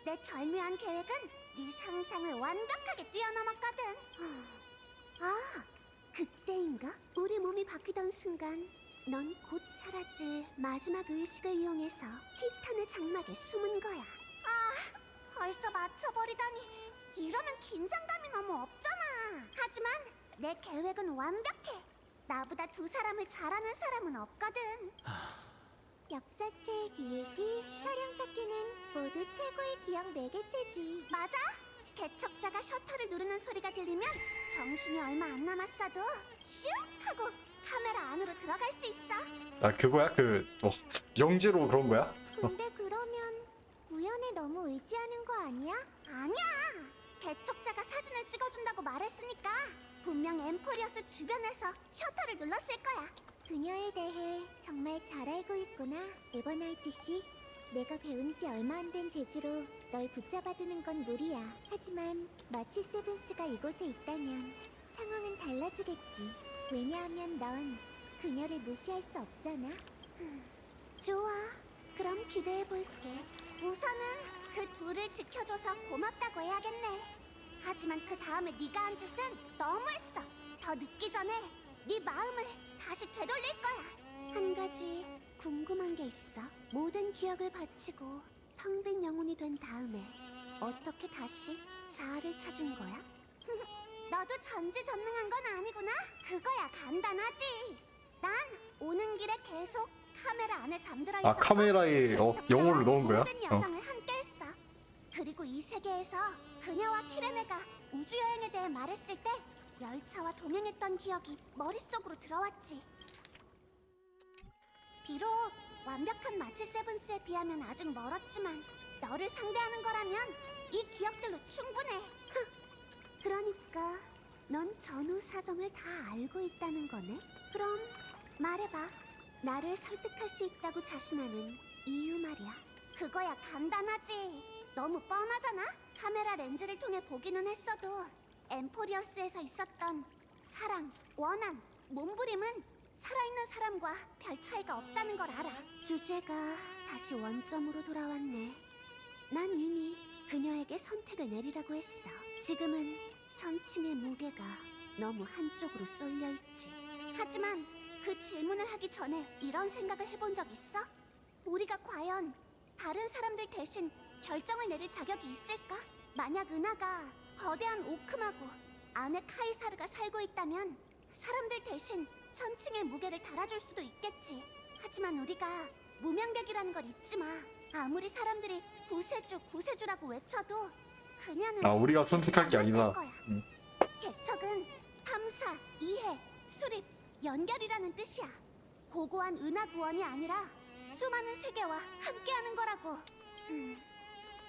Speaker 1: 내 절묘한 계획은 네 상상을 완벽하게 뛰어넘었거든. 아, 그때인가? 우리 몸이 바뀌던 순간 넌 곧 사라질 마지막 의식을 이용해서 티탄의 장막에 숨은 거야. 아, 벌써 맞춰버리다니. 이러면 긴장감이 너무 없잖아. 하지만 내 계획은 완벽해. 나보다 두 사람을 잘하는 사람은 없거든. 역사책, 일기, 촬영사기는 모두 최고의 기억 매개체지. 맞아. 개척자가 셔터를 누르는 소리가 들리면 정신이 얼마 안 남았어도 슉 하고 카메라 안으로 들어갈 수 있어.
Speaker 2: 아 그거야? 영지로 그런 거야?
Speaker 1: 근데 그러면 우연에 너무 의지하는 거 아니야? 아니야. 개척자가 사진을 찍어준다고 말했으니까 분명 엠포리어스 주변에서 셔터를 눌렀을 거야. 그녀에 대해 정말 잘 알고 있구나, 에버나이트 씨. 내가 배운 지 얼마 안 된 재주로 널 붙잡아두는 건 무리야. 하지만 마치 세븐스가 이곳에 있다면 상황은 달라지겠지. 왜냐하면 넌 그녀를 무시할 수 없잖아. 좋아. 그럼 기대해볼게. 우선은 그 둘을 지켜줘서 고맙다고 해야겠네. 하지만 그 다음에 네가 한 짓은 너무했어. 더 늦기 전에 네 마음을 다시 되돌릴 거야. 한 가지 궁금한 게 있어. 모든 기억을 바치고 텅 빈 영혼이 된 다음에 어떻게 다시 자아를 찾은 거야? 너도 전지전능한 건 아니구나? 그거야 간단하지. 난 오는 길에 계속 카메라 안에 잠들어 있었고
Speaker 2: 카메라에 영혼을 넣은 거야?
Speaker 1: 모든 여정을 함께 했어. 그리고 이 세계에서 그녀와 키레네가 우주여행에 대해 말했을 때 열차와 동행했던 기억이 머릿속으로 들어왔지. 비록 완벽한 마치 세븐스에 비하면 아직 멀었지만 너를 상대하는 거라면 이 기억들로 충분해. 그러니까 넌 전후 사정을 다 알고 있다는 거네? 그럼 말해봐. 나를 설득할 수 있다고 자신하는 이유 말이야. 그거야 간단하지. 너무 뻔하잖아? 카메라 렌즈를 통해 보기는 했어도 엠포리어스에서 있었던 사랑, 원한, 몸부림은 살아있는 사람과 별 차이가 없다는 걸 알아. 주제가 다시 원점으로 돌아왔네. 난 이미 그녀에게 선택을 내리라고 했어. 지금은 천칭의 무게가 너무 한쪽으로 쏠려있지. 하지만 그 질문을 하기 전에 이런 생각을 해본 적 있어? 우리가 과연 다른 사람들 대신 결정을 내릴 자격이 있을까? 만약 은하가 거대한 오크마고 아내 카이사르가 살고 있다면 사람들 대신 천칭의 무게를 달아줄 수도 있겠지. 하지만 우리가 무명객이라는 걸 잊지 마. 아무리 사람들이 구세주라고 외쳐도 그녀는
Speaker 2: 우리가 선택할 게
Speaker 1: 않았을
Speaker 2: 아니다.
Speaker 1: 거야. 개척은 탐사, 이해, 수립, 연결이라는 뜻이야. 고고한 은하 구원이 아니라 수많은 세계와 함께하는 거라고.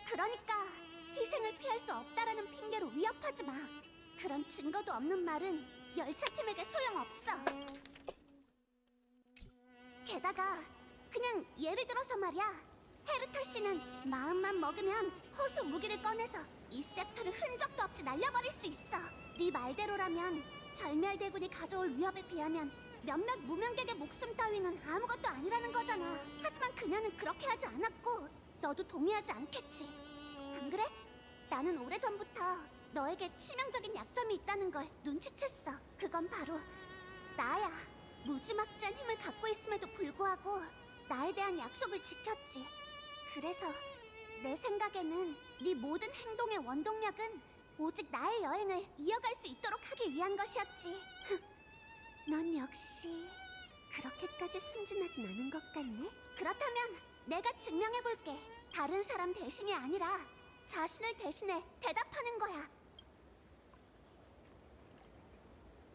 Speaker 1: 그러니까 희생을 피할 수 없다라는 핑계로 위협하지 마. 그런 증거도 없는 말은 열차팀에게 소용없어. 게다가 그냥 예를 들어서 말이야. 헤르타 씨는 마음만 먹으면 호수 무기를 꺼내서 이 셉터를 흔적도 없이 날려버릴 수 있어. 네 말대로라면 절멸대군이 가져올 위협에 비하면 몇몇 무명객의 목숨 따위는 아무것도 아니라는 거잖아. 하지만 그녀는 그렇게 하지 않았고 너도 동의하지 않겠지. 안 그래? 나는 오래전부터 너에게 치명적인 약점이 있다는 걸 눈치챘어. 그건 바로 나야. 무지막지한 힘을 갖고 있음에도 불구하고 나에 대한 약속을 지켰지. 그래서 내 생각에는 네 모든 행동의 원동력은 오직 나의 여행을 이어갈 수 있도록 하기 위한 것이었지. 넌 역시 그렇게까지 순진하진 않은 것 같네. 그렇다면 내가 증명해볼게. 다른 사람 대신이 아니라 자신을 대신해 대답하는 거야.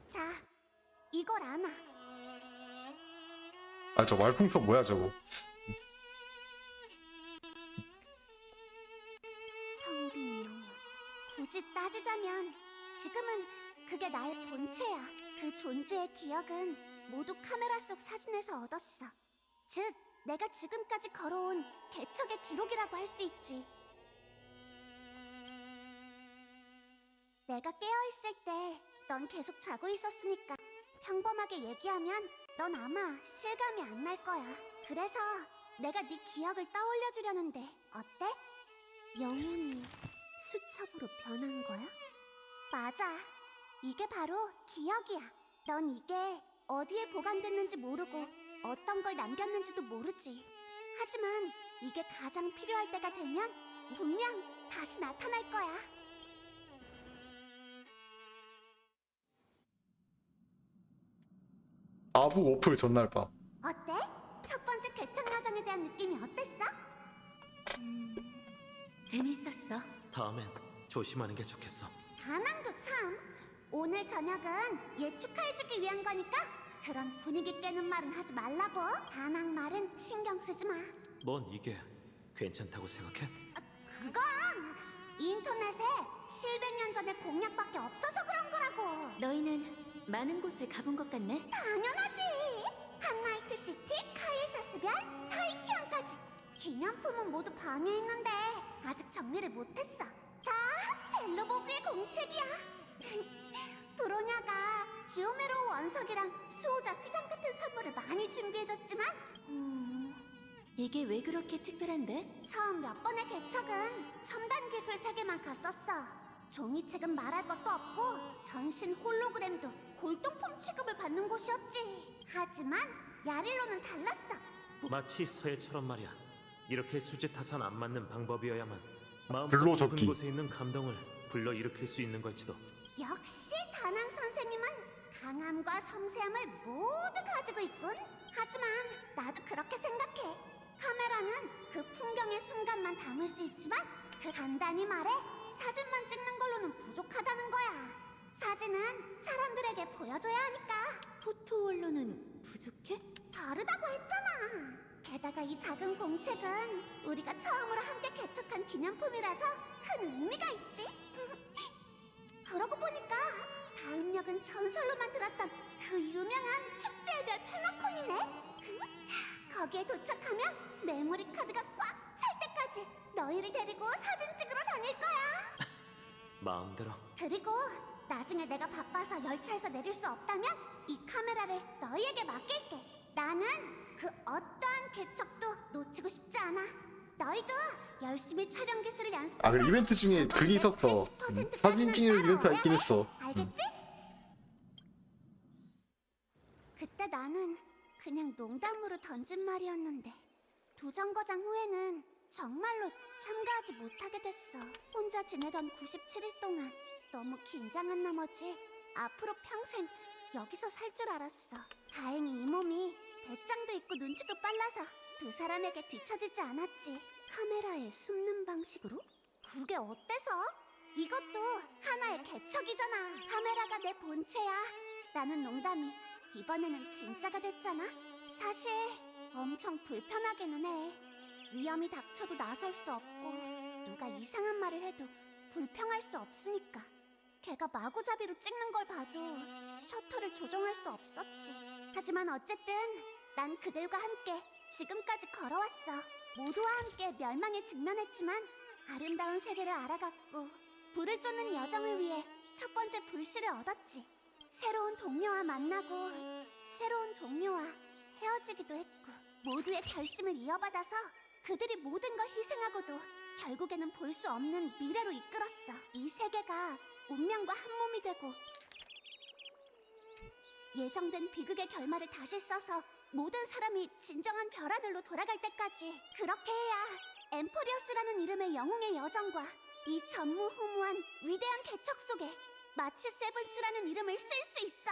Speaker 1: 자, 이걸 안아.
Speaker 2: 아, 저 말풍선 뭐야 저거?
Speaker 1: 텅 빈 영혼. 굳이 따지자면 지금은 그게 나의 본체야. 그 존재의 기억은 모두 카메라 속 사진에서 얻었어. 즉, 내가 지금까지 걸어온 개척의 기록이라고 할 수 있지. 내가 깨어있을 때 넌 계속 자고 있었으니까 평범하게 얘기하면 넌 아마 실감이 안 날 거야. 그래서 내가 네 기억을 떠올려주려는데 어때? 영혼이 수첩으로 변한 거야? 맞아. 이게 바로 기억이야. 넌 이게 어디에 보관됐는지 모르고 어떤 걸 남겼는지도 모르지. 하지만 이게 가장 필요할 때가 되면 분명 다시 나타날 거야.
Speaker 2: 아부 오플 전날 밤.
Speaker 1: 어때? 첫 번째 개척 여정에 대한 느낌이 어땠어?
Speaker 4: 재밌었어.
Speaker 3: 다음엔 조심하는 게 좋겠어.
Speaker 1: 다낭도 참. 오늘 저녁은 얘 축하해주기 위한 거니까 그런 분위기 깨는 말은 하지 말라고. 다낭 말은 신경 쓰지 마.
Speaker 3: 넌 이게 괜찮다고 생각해?
Speaker 1: 그건 인터넷에 700년 전의 공약밖에 없어서 그런 거라고.
Speaker 4: 너희는 많은 곳을 가본 것 같네.
Speaker 1: 당연하지. 한나이트 시티, 카일사스별, 타이키안까지. 기념품은 모두 방에 있는데 아직 정리를 못했어. 자, 벨로보그의 공책이야. 브로냐가 지오메로 원석이랑 수호자 휘장 같은 선물을 많이 준비해줬지만
Speaker 4: 이게 왜 그렇게 특별한데?
Speaker 1: 처음 몇 번의 개척은 첨단 기술 세계만 갔었어. 종이책은 말할 것도 없고 전신 홀로그램도 골동품 취급을 받는 곳이었지. 하지만 야릴로는 달랐어.
Speaker 3: 마치 서예처럼 말이야. 이렇게 수지타산 안 맞는 방법이어야만 마음속
Speaker 2: 글로
Speaker 3: 깊은
Speaker 2: 적기.
Speaker 3: 곳에 있는 감동을 불러일으킬 수 있는 걸지도.
Speaker 1: 역시 다낭 선생님은 강함과 섬세함을 모두 가지고 있군. 하지만 나도 그렇게 생각해. 카메라는 그 풍경의 순간만 담을 수 있지만 그 간단히 말해 사진만 찍는 걸로는 부족하다는 거야. 사진은 사람들에게 보여줘야 하니까.
Speaker 4: 포토월로는 부족해?
Speaker 1: 다르다고 했잖아. 게다가 이 작은 공책은 우리가 처음으로 함께 개척한 기념품이라서 큰 의미가 있지. 그러고 보니까 다음 역은 전설로만 들었던 그 유명한 축제의 별 페나콘이네. 거기에 도착하면 메모리 카드가 꽉 찰 때까지 너희를 데리고 사진 찍으러 다닐 거야.
Speaker 3: 마음대로.
Speaker 1: 그리고 나중에 내가 바빠서 열차에서 내릴 수 없다면 이 카메라를 너희에게 맡길게. 나는 그 어떠한 개척도 놓치고 싶지 않아. 너희도 열심히 촬영 기술을 연습해서
Speaker 2: 아, 그 이벤트 중에 그게 있었어. 사진 찍는 이벤트가 있긴 했어.
Speaker 1: 알겠지? 그때 나는 그냥 농담으로 던진 말이었는데 두 정거장 후에는 정말로 참가하지 못하게 됐어. 혼자 지내던 97일 동안 너무 긴장한 나머지 앞으로 평생 여기서 살 줄 알았어. 다행히 이 몸이 배짱도 있고 눈치도 빨라서 두 사람에게 뒤처지지 않았지. 카메라에 숨는 방식으로? 그게 어때서? 이것도 하나의 개척이잖아. 카메라가 내 본체야. 라는 농담이 이번에는 진짜가 됐잖아. 사실 엄청 불편하기는 해. 위험이 닥쳐도 나설 수 없고 누가 이상한 말을 해도 불평할 수 없으니까. 걔가 마구잡이로 찍는 걸 봐도 셔터를 조정할 수 없었지. 하지만 어쨌든 난 그들과 함께 지금까지 걸어왔어. 모두와 함께 멸망에 직면했지만 아름다운 세계를 알아갔고 불을 쫓는 여정을 위해 첫 번째 불씨를 얻었지. 새로운 동료와 만나고 새로운 동료와 헤어지기도 했고 모두의 결심을 이어받아서 그들이 모든 걸 희생하고도 결국에는 볼 수 없는 미래로 이끌었어. 이 세계가 운명과 한 몸이 되고 예정된 비극의 결말을 다시 써서 모든 사람이 진정한 별 하늘로 돌아갈 때까지 그렇게 해야 엠포리어스라는 이름의 영웅의 여정과 이 전무후무한 위대한 개척 속에 마치 세븐스라는 이름을 쓸 수 있어.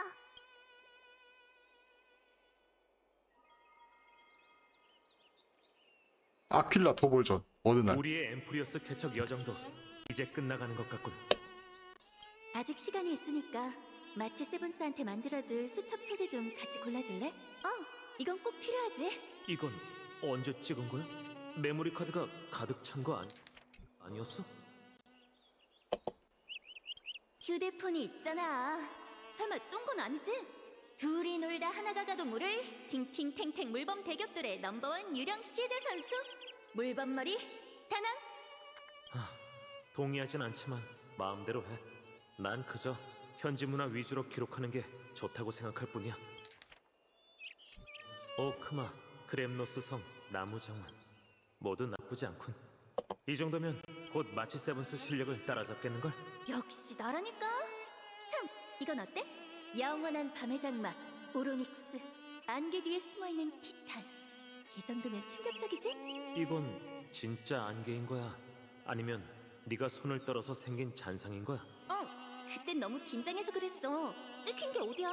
Speaker 2: 아퀴라 토벌전 어느 날.
Speaker 3: 우리의 엠프리어스 개척 여정도 이제 끝나가는 것 같군.
Speaker 4: 아직 시간이 있으니까 마치 세븐스한테 만들어줄 수첩 소재 좀 같이 골라줄래? 이건 꼭 필요하지.
Speaker 3: 이건 언제 찍은 거야? 메모리 카드가 가득 찬 거 아니었어?
Speaker 4: 휴대폰이 있잖아. 설마 쫀 건 아니지? 둘이 놀다 하나가 가도 모를 팅팅탱탱 물범 대격돌의 넘버원 유령 시드 선수 물범머리 단항.
Speaker 3: 동의하진 않지만 마음대로 해. 난 그저 현지 문화 위주로 기록하는 게 좋다고 생각할 뿐이야. 오크마, 그램노스 성, 나무정원 모두 나쁘지 않군. 이 정도면 곧 마치 세븐스 실력을 따라잡겠는걸?
Speaker 4: 역시 나라니까. 참, 이건 어때? 영원한 밤의 장막 오로닉스, 안개 뒤에 숨어있는 티탄. 이 정도면 충격적이지?
Speaker 3: 이건 진짜 안개인 거야? 아니면 네가 손을 떨어서 생긴 잔상인 거야?
Speaker 4: 그땐 너무 긴장해서 그랬어. 찍힌 게 어디야?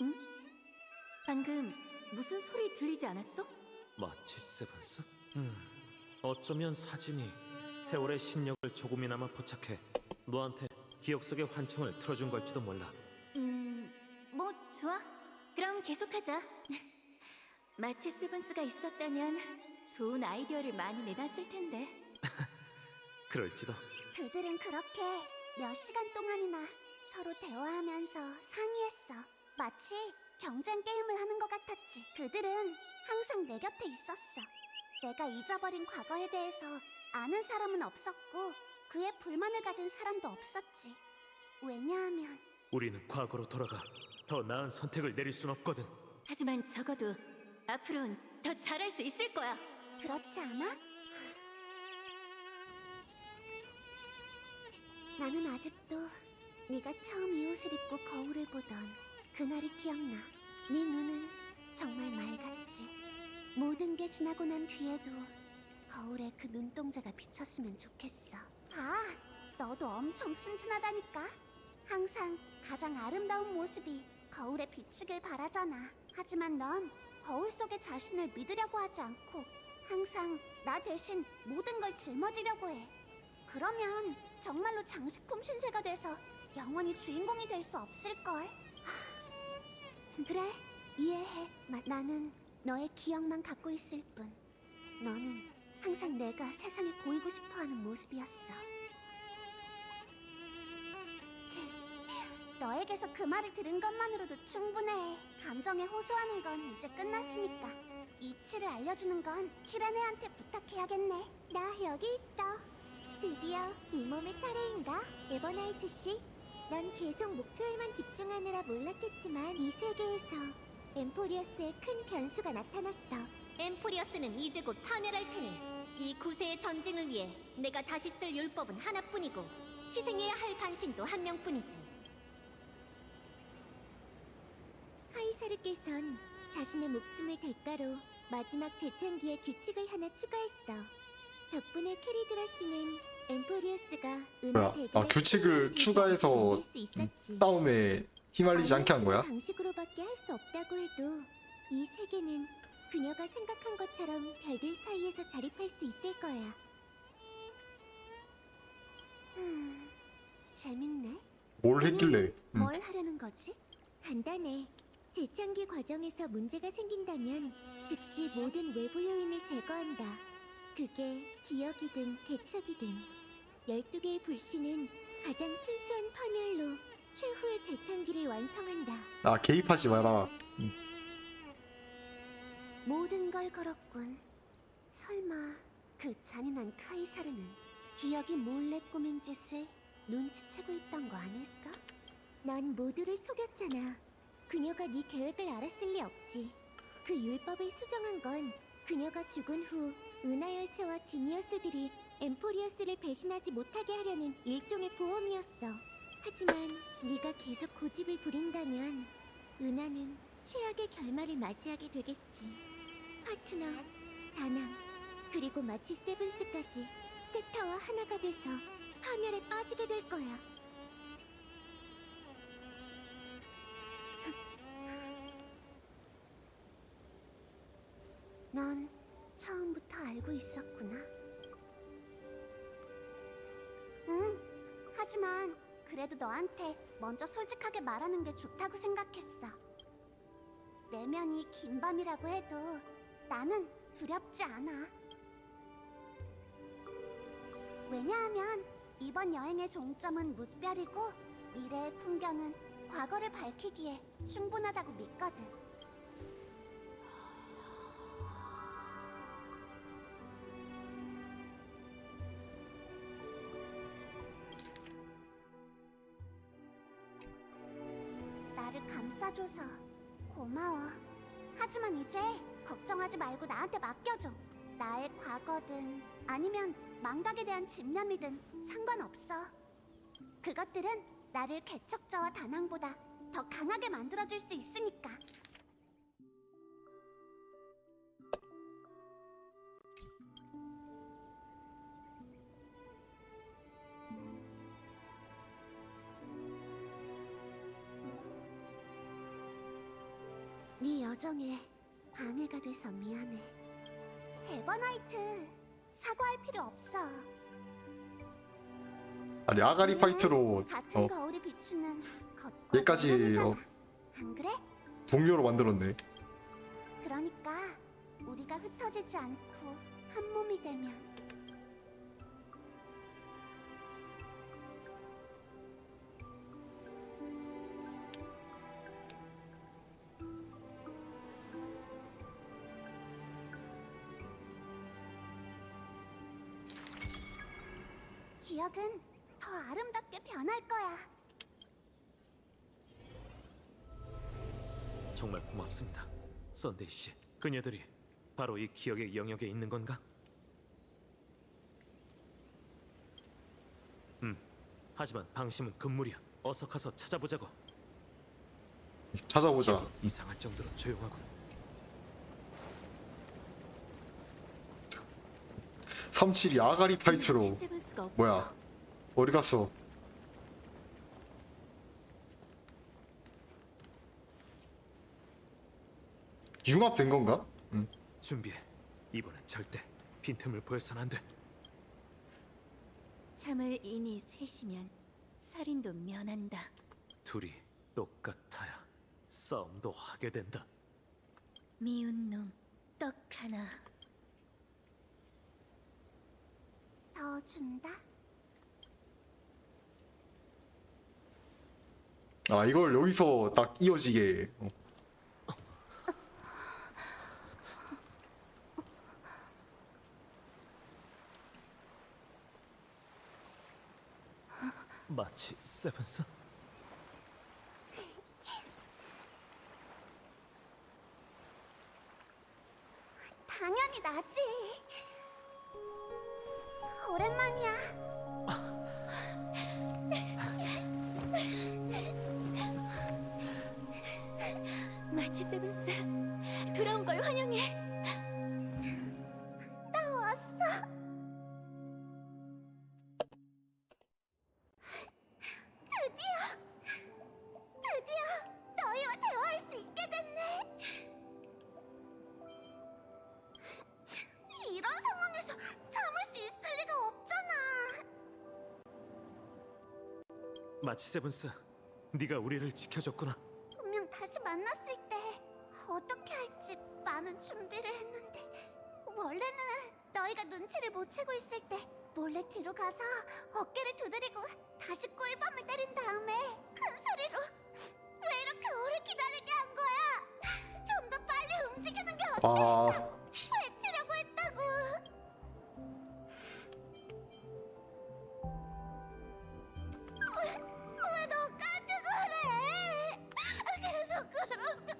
Speaker 4: 응? 방금 무슨 소리 들리지 않았어?
Speaker 3: 마치 세븐스? 어쩌면 사진이 세월의 신력을 조금이나마 포착해 너한테 기억 속의 환청을 틀어준 걸지도 몰라.
Speaker 4: 뭐 좋아. 그럼 계속하자. 마치 세븐스가 있었다면 좋은 아이디어를 많이 내놨을 텐데.
Speaker 3: 그럴지도.
Speaker 1: 그들은 그렇게 몇 시간 동안이나 서로 대화하면서 상의했어. 마치 경쟁 게임을 하는 것 같았지. 그들은 항상 내 곁에 있었어. 내가 잊어버린 과거에 대해서 아는 사람은 없었고 그에 불만을 가진 사람도 없었지. 왜냐하면
Speaker 3: 우리는 과거로 돌아가 더 나은 선택을 내릴 순 없거든.
Speaker 4: 하지만 적어도 앞으로는 더 잘할 수 있을 거야.
Speaker 1: 그렇지 않아? 나는 아직도 네가 처음 이 옷을 입고 거울을 보던 그날이 기억나. 네 눈은 정말 맑았지. 모든 게 지나고 난 뒤에도 거울에 그 눈동자가 비쳤으면 좋겠어. 봐, 너도 엄청 순진하다니까. 항상 가장 아름다운 모습이 거울에 비추길 바라잖아. 하지만 넌 거울 속의 자신을 믿으려고 하지 않고 항상 나 대신 모든 걸 짊어지려고 해. 그러면 정말로 장식품 신세가 돼서 영원히 주인공이 될 수 없을걸. 그래, 이해해. 나는 너의 기억만 갖고 있을 뿐. 너는 항상 내가 세상에 보이고 싶어하는 모습이었어. 너에게서 그 말을 들은 것만으로도 충분해. 감정에 호소하는 건 이제 끝났으니까 이치를 알려주는 건 키라네한테 부탁해야겠네. 나 여기 있어. 드디어 이 몸의 차례인가? 에버나이트 씨, 넌 계속 목표에만 집중하느라 몰랐겠지만 이 세계에서 엠포리어스의 큰 변수가 나타났어.
Speaker 4: 엠포리어스는 이제 곧 파멸할 테니 이 구세의 전쟁을 위해 내가 다시 쓸 율법은 하나뿐이고 희생해야 할 반신도 한 명뿐이지.
Speaker 1: 카이사르께선 자신의 목숨을 대가로 마지막 재창기에 규칙을 하나 추가했어. 덕분에 캐리드라 씨는 엠포리어스가 은하 대결의
Speaker 2: 규칙을
Speaker 1: 최종
Speaker 2: 추가해서
Speaker 1: 대결을 만들 수 있었지.
Speaker 2: 싸움에 휘말리지 않게 한 거야?
Speaker 1: 방식으로밖에 할 수 없다고 해도 이 세계는 그녀가 생각한 것처럼 별들 사이에서 자립할 수 있을 거야. 재밌네.
Speaker 2: 뭘 했길래?
Speaker 1: 뭘 하려는 거지? 간단해. 재창기 과정에서 문제가 생긴다면 즉시 모든 외부 요인을 제거한다. 그게 기억이든 개척이든 12개의 불씨는 가장 순수한 파멸로 최후의 재창기를 완성한다.
Speaker 2: 아, 개입하지 마라.
Speaker 1: 모든 걸 걸었군. 설마 그 잔인한 카이사르는 기억이 몰래 꾸민 짓을 눈치채고 있던 거 아닐까? 넌 모두를 속였잖아. 그녀가 네 계획을 알았을 리 없지. 그 율법을 수정한 건 그녀가 죽은 후 은하열차와 지니어스들이 엠포리어스를 배신하지 못하게 하려는 일종의 보험이었어. 하지만 네가 계속 고집을 부린다면 은하는 최악의 결말을 맞이하게 되겠지. 파트너, 다낭, 그리고 마치 세븐스까지 섹타와 하나가 돼서 파멸에 빠지게 될 거야. 넌 처음 하지만 그래도 너한테 먼저 솔직하게 말하는 게 좋다고 생각했어. 내면이 긴 밤이라고 해도 나는 두렵지 않아. 왜냐하면 이번 여행의 종점은 무별이고 미래의 풍경은 과거를 밝히기에 충분하다고 믿거든. 나를 감싸줘서 고마워. 하지만 이제 걱정하지 말고 나한테 맡겨줘. 나의 과거든 아니면 망각에 대한 집념이든 상관없어. 그것들은 나를 개척자와 다낭보다 더 강하게 만들어줄 수 있으니까. 네 여정에 방해가 돼서 미안해. 에버나이트, 사과할 필요 없어.
Speaker 2: 아니 아가리 파이트로
Speaker 1: 같은 거울이 비추는 겉과
Speaker 2: 얘까지
Speaker 1: 정면이잖아. 안 그래?
Speaker 2: 동료로 만들었네.
Speaker 1: 그러니까 우리가 흩어지지 않고 한 몸이 되면 기억은 더 아름답게 변할 거야.
Speaker 3: 정말 고맙습니다, 썬데이 씨. 그녀들이 바로 이 기억의 영역에 있는 건가? 하지만 방심은 금물이야. 어서 가서 찾아보자고.
Speaker 2: 찾아보자.
Speaker 3: 이상할 정도로 조용하군.
Speaker 2: 372 아가리 파이트로.
Speaker 4: 세븐스가 없어.
Speaker 2: 뭐야? 어디 갔어? 융합된 건가? 응.
Speaker 3: 준비해. 이번엔 절대 빈틈을 보여선 안 돼.
Speaker 4: 참을 인이 셋이면 살인도 면한다.
Speaker 3: 둘이 똑같아야 싸움도 하게 된다.
Speaker 4: 미운 놈, 떡 하나.
Speaker 1: 더 준다.
Speaker 2: 아 이걸 여기서 딱 이어지게.
Speaker 3: 마치 세븐스?
Speaker 1: 당연히 나지. 오랜만이야.
Speaker 4: 마치 세븐스, 돌아온 걸 환영해.
Speaker 1: 나 왔어. 드디어 너희와 대화할 수 있게 됐네. 이런 상황에서 참을 수 있을 리가 없잖아.
Speaker 3: 마치 세븐스, 네가 우리를 지켜줬구나.
Speaker 1: 분명 다시 만났을 때 어떻게 할지 많은 준비를 했는데 원래는 너희가 눈치를 못 채고 있을 때 몰래 뒤로 가서 어깨를 두드리고 다시 꿀밤을 때린 다음에 큰 소리로 왜 이렇게 오래 기다리게 한 거야? 좀 더 빨리 움직이는 게
Speaker 2: 아
Speaker 1: 어떻다고 외치려고 했다고. 왜 너까지 그래? 계속 그러면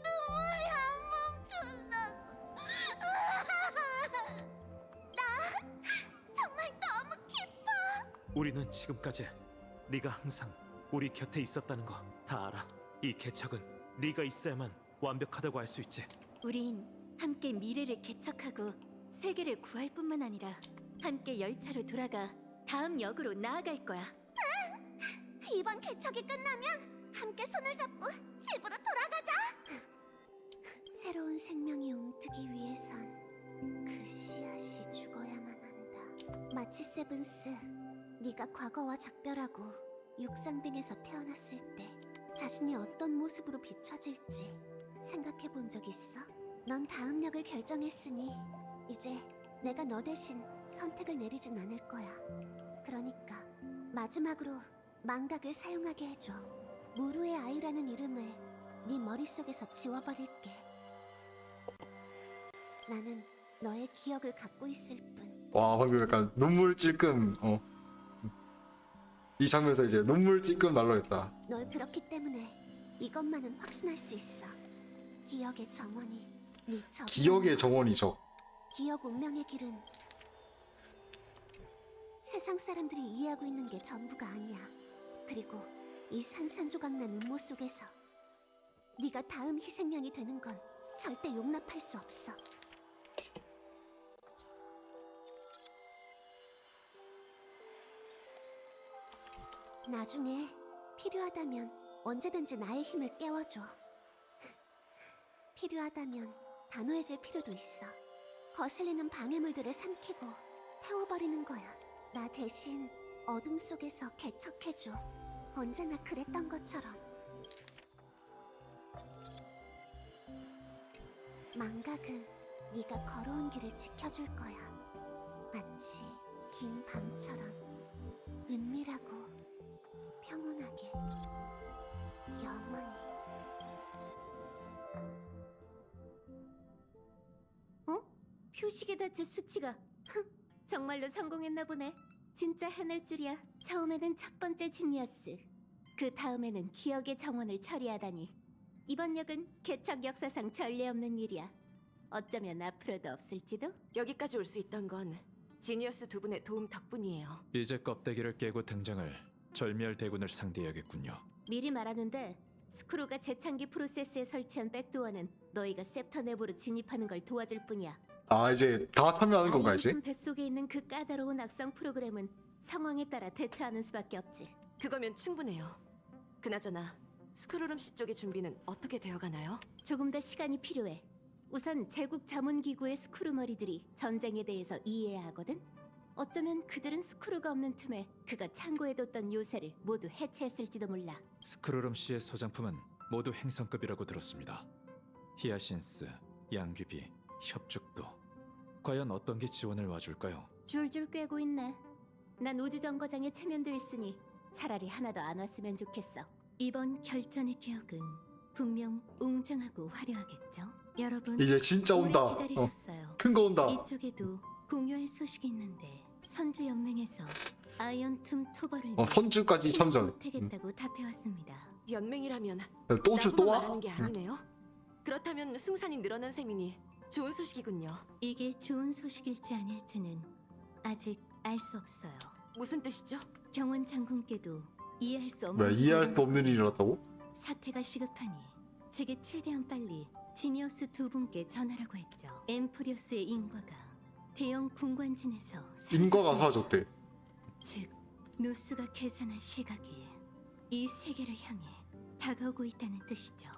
Speaker 1: 눈물이 안 멈춘다고. 나 정말 너무 기뻐.
Speaker 3: 우리는 지금까지 네가 항상 우리 곁에 있었다는 거 다 알아. 이 개척은 네가 있어야만 완벽하다고 할 수 있지.
Speaker 4: 우린 함께 미래를 개척하고 세계를 구할 뿐만 아니라 함께 열차로 돌아가 다음 역으로 나아갈 거야.
Speaker 1: 이번 개척이 끝나면 함께 손을 잡고 집으로 돌아가자. 새로운 생명이 움트기 위해선 그 씨앗이 죽어야만 한다. 마치 세븐스, 네가 과거와 작별하고 육상 등에서 태어났을 때 자신이 어떤 모습으로 비춰질지 생각해 본 적 있어? 넌 다음 역을 결정했으니 이제 내가 너 대신 선택을 내리진 않을 거야. 그러니까 마지막으로 망각을 사용하게 해줘. 무루의 아이라는 이름을 네 머릿속에서 지워버릴게. 나는 너의 기억을 갖고 있을 뿐.
Speaker 2: 와 방금 약간 눈물 찔끔 이 장면에서 이제 눈물 찔끔 날라했다.
Speaker 1: 널 그렇기 때문에 이것만은 확신할 수 있어. 기억의 정원이 네 저.
Speaker 2: 기억의 정원이죠.
Speaker 1: 기억 운명의 길은 세상 사람들이 이해하고 있는 게 전부가 아니야. 그리고 이 산산조각난 음모 속에서 네가 다음 희생양이 되는 건 절대 용납할 수 없어. 나중에 필요하다면 언제든지 나의 힘을 깨워줘. 필요하다면 단호해질 필요도 있어. 거슬리는 방해물들을 삼키고 태워버리는 거야. 나 대신 어둠 속에서 개척해줘. 언제나 그랬던 것처럼. 망각은 네가 걸어온 길을 지켜줄 거야. 마치 긴 밤처럼 은밀하고 평온하게 영원히.
Speaker 4: 표식에 닿칠 수치가 정말로 성공했나 보네. 진짜 해낼 줄이야. 처음에는 첫 번째 지니어스, 그 다음에는 기억의 정원을 처리하다니. 이번 역은 개척 역사상 전례 없는 일이야. 어쩌면 앞으로도 없을지도.
Speaker 5: 여기까지 올 수 있던 건 지니어스 두 분의 도움 덕분이에요.
Speaker 6: 이제 껍데기를 깨고 등장할 절멸 대군을 상대해야겠군요.
Speaker 4: 미리 말하는데 스크루가 재창기 프로세스에 설치한 백도어는 너희가 셉터 내부로 진입하는 걸 도와줄 뿐이야.
Speaker 2: 아 이제 다 참여하는 건가 이제?
Speaker 4: 아이언 뱃속에 있는 그 까다로운 악성 프로그램은 상황에 따라 대처하는 수밖에 없지.
Speaker 5: 그거면 충분해요. 그나저나 스크루룸 씨 쪽의 준비는 어떻게 되어가나요?
Speaker 4: 조금 더 시간이 필요해. 우선 제국 자문기구의 스크루 머리들이 전쟁에 대해서 이해해야 하거든. 어쩌면 그들은 스크루가 없는 틈에 그가 창고해뒀던 요새를 모두 해체했을지도 몰라.
Speaker 6: 스크루름 씨의 소장품은 모두 행성급이라고 들었습니다. 히아신스, 양귀비, 협죽도. 과연 어떤 게 지원을 와줄까요?
Speaker 4: 줄줄 꿰고 있네. 난 우주정거장에 체면돼 있으니 차라리 하나도 안 왔으면 좋겠어. 이번 결전의 기억은 분명 웅장하고 화려하겠죠? 여러분,
Speaker 2: 이제 진짜 온다.
Speaker 4: 오래 기다리셨어요.
Speaker 2: 큰 거 온다.
Speaker 4: 이쪽에도 공유할 소식이 있는데 선주 연맹에서 아이언툼 토벌을
Speaker 2: 선주까지 참전.
Speaker 4: 못하겠다고 답해왔습니다.
Speaker 5: 연맹이라면
Speaker 2: 또주 또
Speaker 5: 나뿐만
Speaker 2: 와?
Speaker 5: 말하는 게 아니네요. 그렇다면 승산이 늘어난 셈이니 좋은 소식이군요.
Speaker 4: 이게 좋은 소식일지 아닐지는 아직 알 수 없어요.
Speaker 5: 무슨 뜻이죠?
Speaker 4: 경원 장군께도 이해할 수 없는
Speaker 2: 왜 이해할 수 없는 일이 일어났다고?
Speaker 4: 사태가 시급하니 제게 최대한 빨리 지니어스 두 분께 전하라고 했죠. 엠프리오스의 인과가 대형 궁관진에서
Speaker 2: 인과가
Speaker 4: 사라졌습니다.
Speaker 2: 사라졌대.
Speaker 4: 즉 누스가 계산한 시각이 이 세계를 향해 다가오고 있다는 뜻이죠.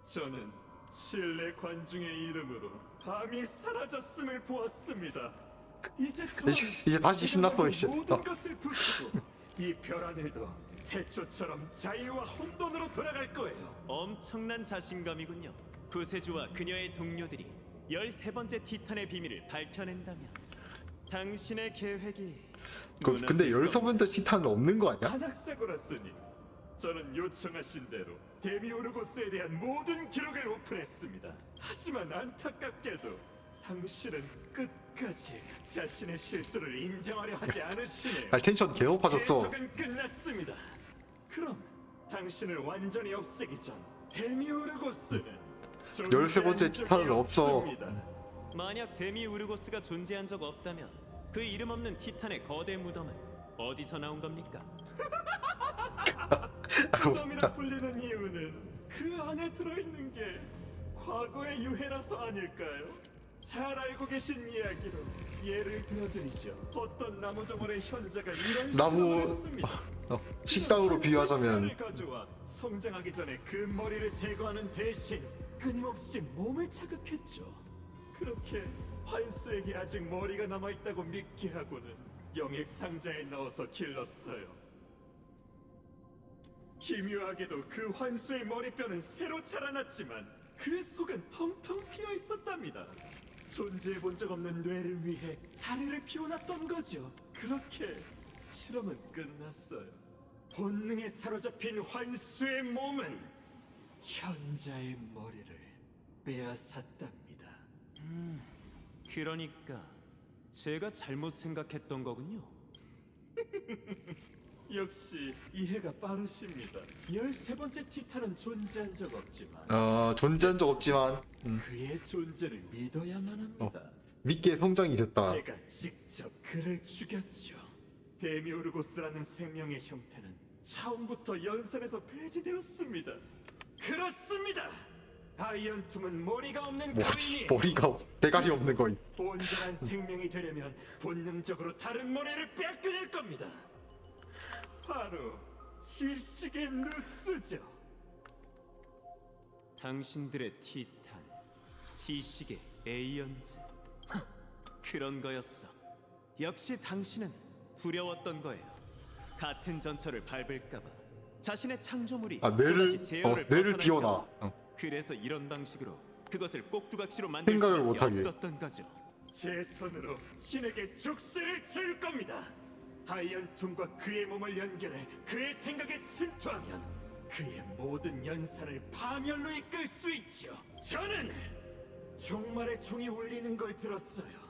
Speaker 7: 저는 신뢰 관중의 이름으로 밤이 사라졌음을 보았습니다.
Speaker 2: 이제 다시 신났어 이제.
Speaker 7: 모든 것을 부수고 이 별 하늘도 태초처럼 자유와 혼돈으로 돌아갈 거예요.
Speaker 8: 엄청난 자신감이군요. 구세주와 그녀의 동료들이 13번째 티탄의 비밀을 밝혀낸다면 당신의 계획이
Speaker 2: 근데 열서번째 티탄은 없는 거 아니야?
Speaker 7: 한학사고라스님, 저는 요청하신 대로 데미오르고스에 대한 모든 기록을 오픈했습니다. 하지만 안타깝게도 당신은 끝까지 자신의 실수를 인정하려 하지 않으시네요.
Speaker 2: 아 텐션 개 높아졌어.
Speaker 7: 계속은 끝났습니다. 그럼 당신을 완전히 없애기 전 데미오르고스는
Speaker 2: 13번째 티탄은 없어.
Speaker 8: 만약 데미우르고스가 존재한 적 없다면 그 이름 없는 티탄의 거대 무덤은 어디서 나온 겁니까?
Speaker 7: 무덤이라 불리는 이유는 그 안에 들어있는 게 과거의 유해라서 아닐까요? 잘 알고 계신 이야기로 예를 들어드리죠. 어떤 나무 정원의 현자가 이런
Speaker 2: 나무-
Speaker 7: 실험을 했습니다.
Speaker 2: 식당으로 비유하자면
Speaker 7: 을 가져와 성장하기 전에 그 머리를 제거하는 대신 끊임없이 몸을 자극했죠. 그렇게 환수에게 아직 머리가 남아있다고 믿게 하고는 영액 상자에 넣어서 길렀어요. 기묘하게도 그 환수의 머리뼈는 새로 자라났지만 그 속은 텅텅 비어 있었답니다. 존재해 본 적 없는 뇌를 위해 자리를 비워놨던 거죠. 그렇게 실험은 끝났어요. 본능에 사로잡힌 환수의 몸은 현자의 머리를 빼앗았답니다.
Speaker 8: 그러니까 제가 잘못 생각했던 거군요.
Speaker 7: 역시 이해가 빠르십니다. 13번째 티탄은 존재한 적 없지만
Speaker 2: 존재한 적 없지만
Speaker 7: 그의 존재를 믿어야만 합니다.
Speaker 2: 믿게 성장이 됐다.
Speaker 7: 제가 직접 그를 죽였죠. 데미오르고스라는 생명의 형태는 처음부터 연산에서 폐지되었습니다. 그렇습니다. 아이언툼은 머리가 없는 거인이
Speaker 2: 머리가 대가리 없는 거인.
Speaker 7: 온전한 생명이 되려면 본능적으로 다른 머리를 빼앗겨낼 겁니다. 바로 지식의 누스죠.
Speaker 8: 당신들의 티탄, 지식의 에이언즈. 그런 거였어. 역시 당신은 두려웠던 거예요. 같은 전철을 밟을까봐 자신의 창조물이 또다시 제어를
Speaker 2: 뇌를
Speaker 8: 벗어날까
Speaker 2: 비워놔.
Speaker 8: 봐. 그래서 이런 방식으로 그것을 꼭두각시로 만들
Speaker 2: 생각을
Speaker 8: 수
Speaker 2: 못하게.
Speaker 8: 없었던 거죠.
Speaker 7: 제 손으로 신에게 족쇄를 채울 겁니다. 아이언툼과 그의 몸을 연결해 그의 생각에 침투하면 그의 모든 연산을 파멸로 이끌 수 있죠. 저는 종말의 종이 울리는 걸 들었어요.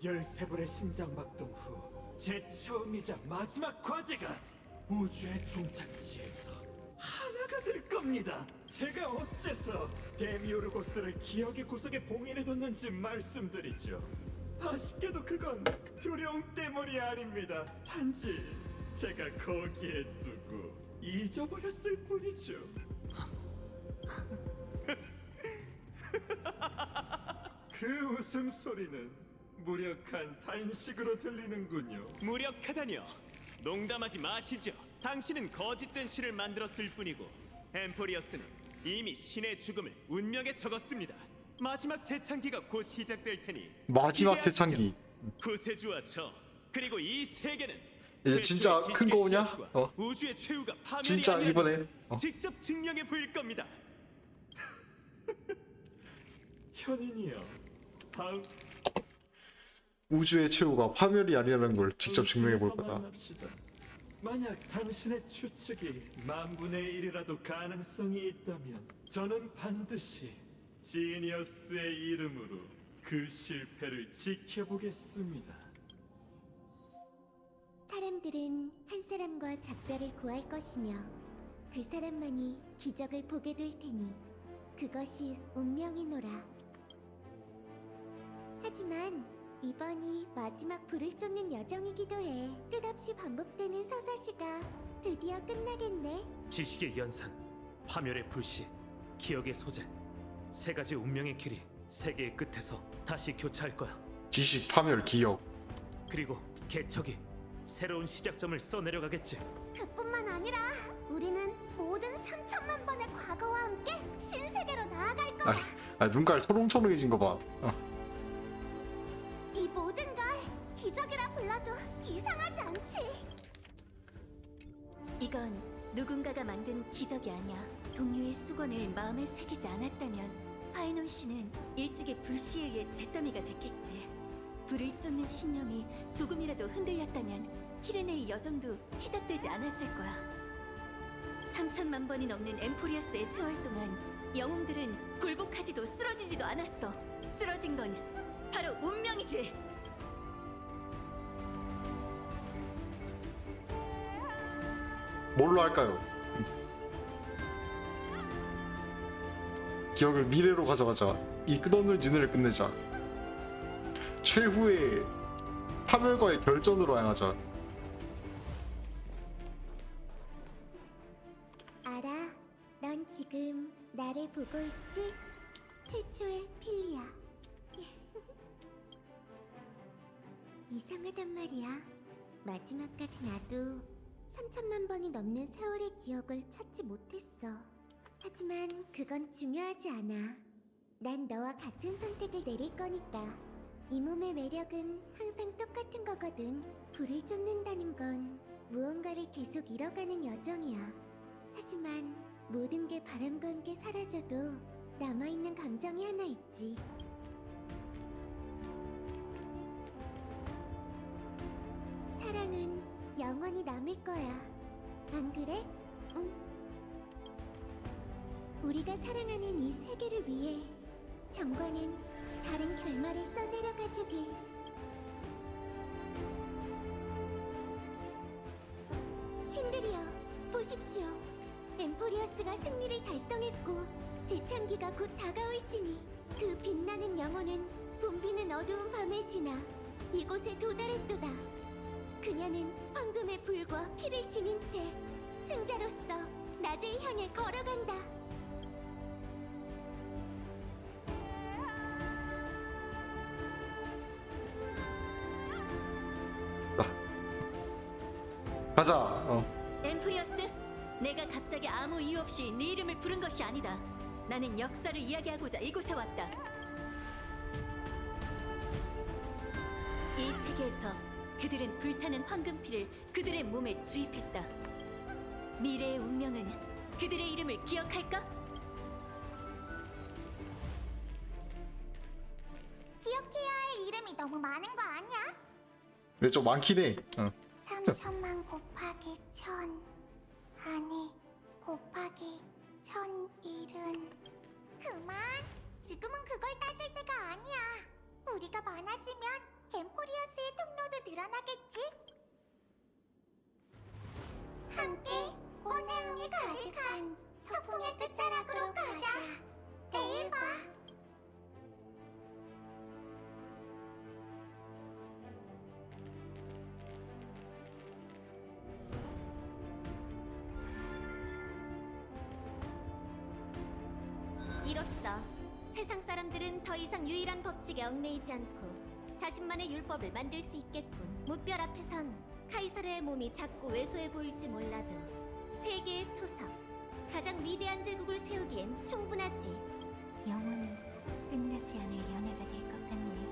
Speaker 7: 13벌의 심장박동 후 제 처음이자 마지막 과제가 우주의 종착지에서 하나가 될 겁니다. 제가 어째서 데미오르고스를 기억의 구석에 봉인해뒀는지 말씀드리죠. 아쉽게도 그건 두려움 때문이 아닙니다. 단지 제가 거기에 두고 잊어버렸을 뿐이죠. 그 웃음소리는 무력한 단식으로 들리는군요.
Speaker 8: 무력하다뇨. 농담하지 마시죠. 당신은 거짓된 시를 만들었을 뿐이고 엠포리어스는 이미 신의 죽음을 운명에 적었습니다. 마지막 재창기가 곧 시작될 테니
Speaker 2: 마지막
Speaker 8: 기대하시죠.
Speaker 2: 재창기.
Speaker 8: 구세주와 저 그리고 이 세계는
Speaker 2: 이제 진짜
Speaker 8: 최초의
Speaker 2: 큰 거 오냐?
Speaker 8: 지식의 시작과 우주의 최후가 파멸이
Speaker 2: 진짜
Speaker 8: 아니라
Speaker 2: 이번에
Speaker 8: 직접 증명해 보일 겁니다.
Speaker 7: 현인이요. 다음
Speaker 2: 우주의 최후가 파멸이 아니라는 걸 직접 증명해 볼
Speaker 7: 도시에서
Speaker 2: 거다.
Speaker 7: 만납시다. 만약 당신의 추측이 만분의 1이라도 가능성이 있다면 저는 반드시 지니어스의 이름으로 그 실패를 지켜보겠습니다.
Speaker 1: 사람들은 한 사람과 작별을 구할 것이며 그 사람만이 기적을 보게 될 테니 그것이 운명이노라. 하지만 이번이 마지막 불을 쫓는 여정이기도 해. 끝없이 반복되는 서사시가 드디어 끝나겠네.
Speaker 3: 지식의 연산, 파멸의 불씨, 기억의 소재, 세 가지 운명의 길이 세계의 끝에서 다시 교차할 거야.
Speaker 2: 지식, 파멸, 기억.
Speaker 3: 그리고 개척이 새로운 시작점을 써내려가겠지.
Speaker 1: 그뿐만 아니라 우리는 모든 3천만 번의 과거와 함께 신세계로 나아갈 거야.
Speaker 2: 눈깔 초롱초롱해진 거 봐.
Speaker 1: 이 모든 걸 기적이라 불러도 이상하지 않지.
Speaker 4: 이건 누군가가 만든 기적이 아니야. 동료의 수건을 마음에 새기지 않았다면 파이논 씨는 일찍이 불씨에 의해 잿더미가 됐겠지. 불을 쫓는 신념이 조금이라도 흔들렸다면 키레네의 여정도 시작되지 않았을 거야. 3천만 번이 넘는 엠포리어스의 세월 동안 영웅들은 굴복하지도 쓰러지지도 않았어. 쓰러진 건 바로 운명이지.
Speaker 2: 뭘로 할까요? 기억을 미래로 가져가자. 이 끝없는 윤회를 끝내자. 최후의 파멸과의 결전으로 향하자.
Speaker 1: 알아, 넌 지금 나를 보고 있지? 최초의 필리아. 이상하단 말이야. 마지막까지 나도 3천만 번이 넘는 세월의 기억을 찾지 못했어. 하지만 그건 중요하지 않아. 난 너와 같은 선택을 내릴 거니까. 이 몸의 매력은 항상 똑같은 거거든. 거든. 불을 쫓는다는 건 무언가를 계속 잃어가는 여정이야. 하지만 모든 게 바람과 함께 사라져도 남아있는 감정이 하나 있지. 사랑은 영원히 남을 거야. 안 그래? 응. 우리가 사랑하는 이 세계를 위해 정관은 다른 결말을 써내려가 주길. 신들이여, 보십시오. 엠포리어스가 승리를 달성했고 재창기가 곧 다가올지니 그 빛나는 영혼은 붐비는 어두운 밤을 지나 이곳에 도달했도다. 그녀는 황금의 불과 피를 지닌 채 승자로서 낮을 향해 걸어간다.
Speaker 2: 가자.
Speaker 4: 엠프리어스, 내가 갑자기 아무 이유 없이 네 이름을 부른 것이 아니다. 나는 역사를 이야기하고자 이곳에 왔다. 이 세계에서 그들은 불타는 황금피를 그들의 몸에 주입했다. 미래의 운명은 그들의 이름을 기억할까?
Speaker 1: 기억해야 할 이름이 너무 많은 거 아니야?
Speaker 2: 근데 좀 많긴 해.
Speaker 1: 3천만 곱하기 1000 아니 곱하기 1001은 그만. 지금은 그걸 따질 때가 아니야. 우리가 많아지면 엠포리어스의 통로도 늘어나겠지? 함께 꽃내음이 가득한 서풍의 끝자락으로 가자. 내일 봐.
Speaker 4: 이로써 세상 사람들은 더 이상 유일한 법칙에 얽매이지 않고 자신만의 율법을 만들 수 있겠군. 무별 앞에선 카이사르의 몸이 작고 왜소해 보일지 몰라도 세계의 초석, 가장 위대한 제국을 세우기엔 충분하지. 영원히 끝나지 않을 연애가 될 것 같네.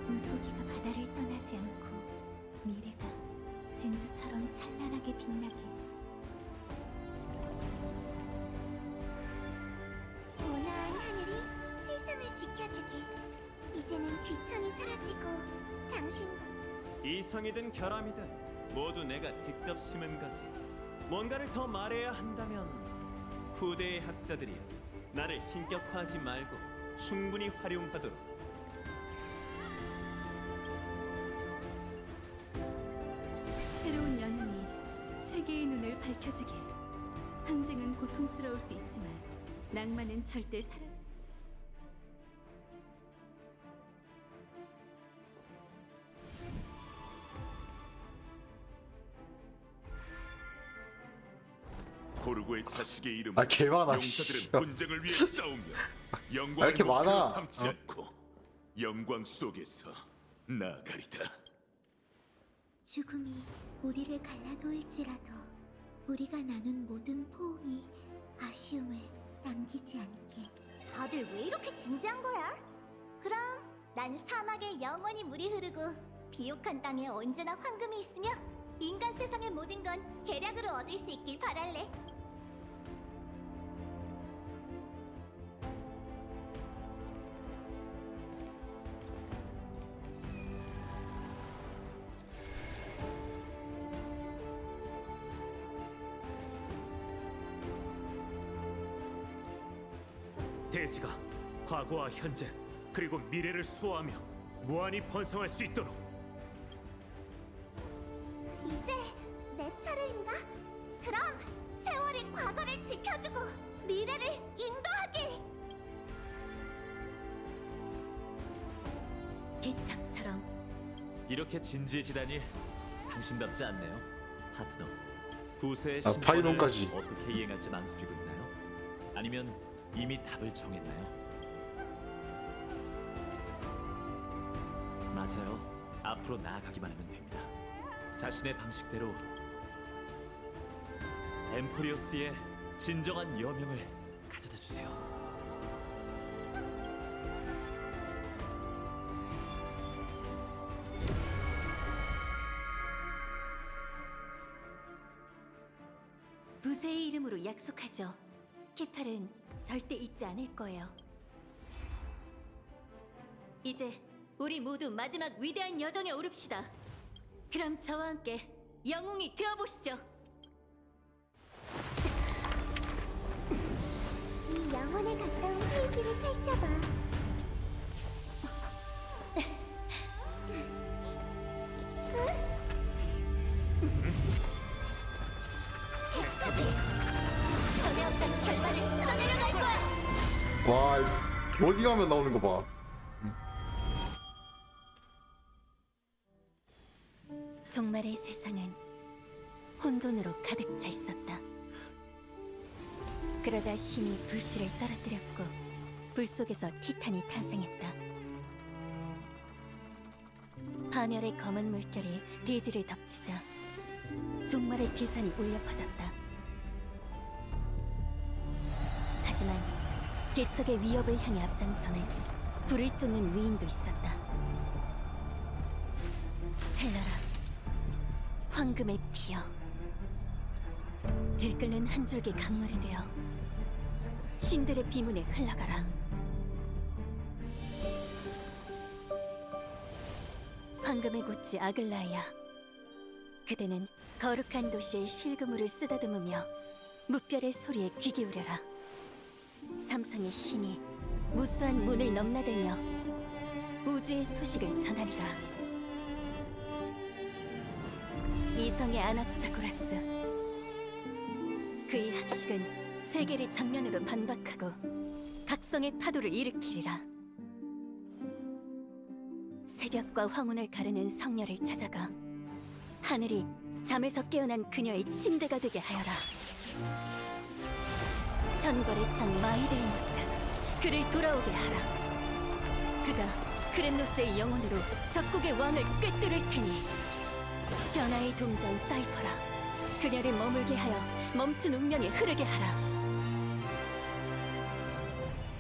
Speaker 4: 물고기가 바다를 떠나지 않고 미래가 진주처럼 찬란하게 빛나길.
Speaker 1: 온화한 하늘이 세상을 지켜주길. 이제는 귀천이 사라지고 당신도
Speaker 8: 이성이든 결함이든 모두 내가 직접 심은 거지. 뭔가를 더 말해야 한다면 후대의 학자들이 나를 신격화하지 말고 충분히 활용하도록.
Speaker 4: 새로운 연인이 세계의 눈을 밝혀주길. 항쟁은 고통스러울 수 있지만 낭만은 절대 사랑.
Speaker 9: 고르고의 자식의 이름은
Speaker 2: 개 많아.
Speaker 9: 용사들은 본쟁을 위해 싸우며 영광을
Speaker 2: 이렇게
Speaker 9: 목표로
Speaker 2: 많아?
Speaker 9: 삼지 않고 영광 속에서 나아가리다.
Speaker 1: 죽음이 우리를 갈라놓을지라도 우리가 나눈 모든 포옹이 아쉬움을 남기지 않게. 다들 왜 이렇게 진지한 거야? 그럼 난 사막에 영원히 물이 흐르고 비옥한 땅에 언제나 황금이 있으며 인간 세상의 모든 건 계략으로 얻을 수 있길 바랄래.
Speaker 3: 대지가 과거와 현재 그리고 미래를 수호하며 무한히 번성할 수 있도록.
Speaker 1: 이제 내 차례인가? 그럼 세월이 과거를 지켜주고 미래를 인도하길.
Speaker 4: 기척처럼
Speaker 8: 이렇게 진지해지다니 당신답지 않네요, 파트너. 부세의
Speaker 2: 아,
Speaker 8: 신권을
Speaker 2: 파이논까지.
Speaker 8: 어떻게 이행할지 망설이고 있나요? 아니면 이미 답을 정했나요? 맞아요. 앞으로 나아가기만 하면 됩니다. 자신의 방식대로 엠포리오스의 진정한 여명을 가져다 주세요.
Speaker 4: 부세의 이름으로 약속하죠. 케팔은 절대 잊지 않을 거예요. 이제 우리 모두 마지막 위대한 여정에 오릅시다. 그럼 저와 함께 영웅이 되어보시죠.
Speaker 1: 이 영혼에 가까운 페이지를 펼쳐봐.
Speaker 4: 전에 없던 결말을 써내려갈 거야.
Speaker 2: 와, 어디 가면 나오는 거 봐.
Speaker 4: 종말의 세상은 혼돈으로 가득 차 있었다. 그러다 신이 불씨를 떨어뜨렸고 불 속에서 티탄이 탄생했다. 파멸의 검은 물결이 대지를 덮치자 종말의 기산이 울려 퍼졌다. 하지만 개척의 위협을 향해 앞장서는 불을 쫓는 위인도 있었다. 헬라라, 황금의 피여, 들끓는 한 줄기 강물이 되어 신들의 비문에 흘러가라. 황금의 고치 아글라이아, 그대는 거룩한 도시의 실그물을 쓰다듬으며 무별의 소리에 귀 기울여라. 삼성의 신이 무수한 문을 넘나들며 우주의 소식을 전하리라. 이성의 아낙사고라스, 그의 학식은 세계를 정면으로 반박하고 각성의 파도를 일으키리라. 새벽과 황혼을 가르는 성녀를 찾아가 하늘이 잠에서 깨어난 그녀의 침대가 되게 하여라. 천벌의 창 마이데이모스, 그를 돌아오게 하라. 그가 크렘노스의 영혼으로 적국의 왕을 꿰뚫을 테니 변화의 동전 사이퍼라, 그녀를 머물게 하여 멈춘 운명에 흐르게 하라.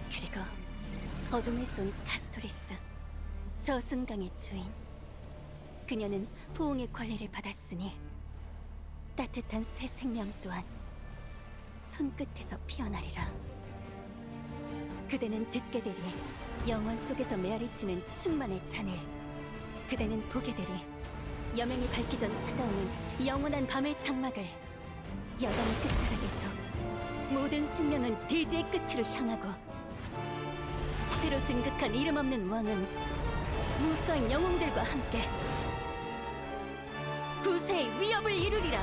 Speaker 4: 그리고 어둠의 손 카스토리스, 저승강의 주인, 그녀는 포옹의 권리를 받았으니 따뜻한 새 생명 또한 손끝에서 피어나리라. 그대는 듣게 되리 영원 속에서 메아리치는 충만의 잔을, 그대는 보게 되리 여명이 밝기 전 찾아오는 영원한 밤의 장막을. 여정의 끝자락에서 모든 생명은 대지의 끝으로 향하고 새로 등극한 이름 없는 왕은 무수한 영웅들과 함께 구세의 위협을 이루리라.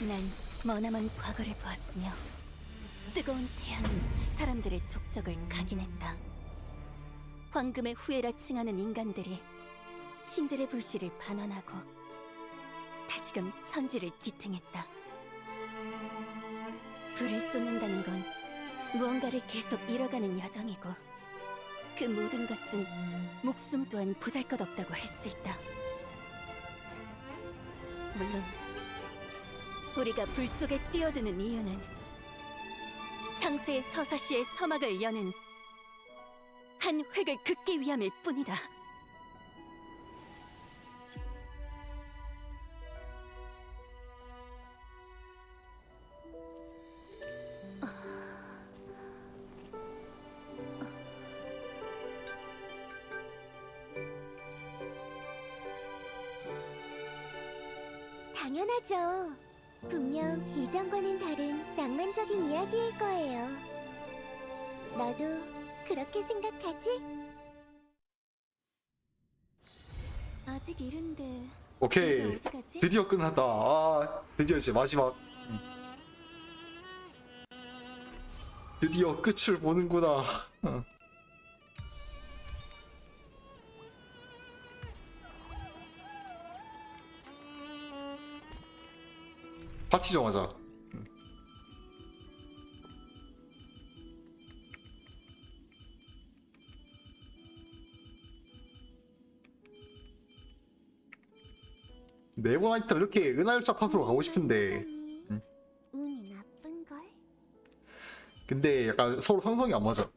Speaker 4: 난 머나먼 과거를 보았으며 뜨거운 태양은 사람들의 족적을 각인했다. 황금의 후예라 칭하는 인간들이 신들의 불씨를 반환하고 다시금 천지를 지탱했다. 불을 쫓는다는 건 무언가를 계속 잃어가는 여정이고 그 모든 것 중 목숨 또한 보잘것없다고 할 수 있다. 물론 우리가 불 속에 뛰어드는 이유는 창세의 서사시의 서막을 여는 한 획을 긋기 위함일 뿐이다.
Speaker 1: 당연하죠. 분명 이전과는 다른 낭만적인 이야기일 거예요. 너도 그렇게 생각하지?
Speaker 4: 아직 이른데 이제
Speaker 2: 오케이,
Speaker 4: 어디 가지?
Speaker 2: 드디어 끝났다. 아, 드디어 이제 마지막. 드디어 끝을 보는구나. 파티 정하자. 네버나이트를 이렇게 은하열차 팟으로 가고 싶은데
Speaker 1: 운이 나쁜 걸?
Speaker 2: 근데 약간 서로 상성이 안 맞아.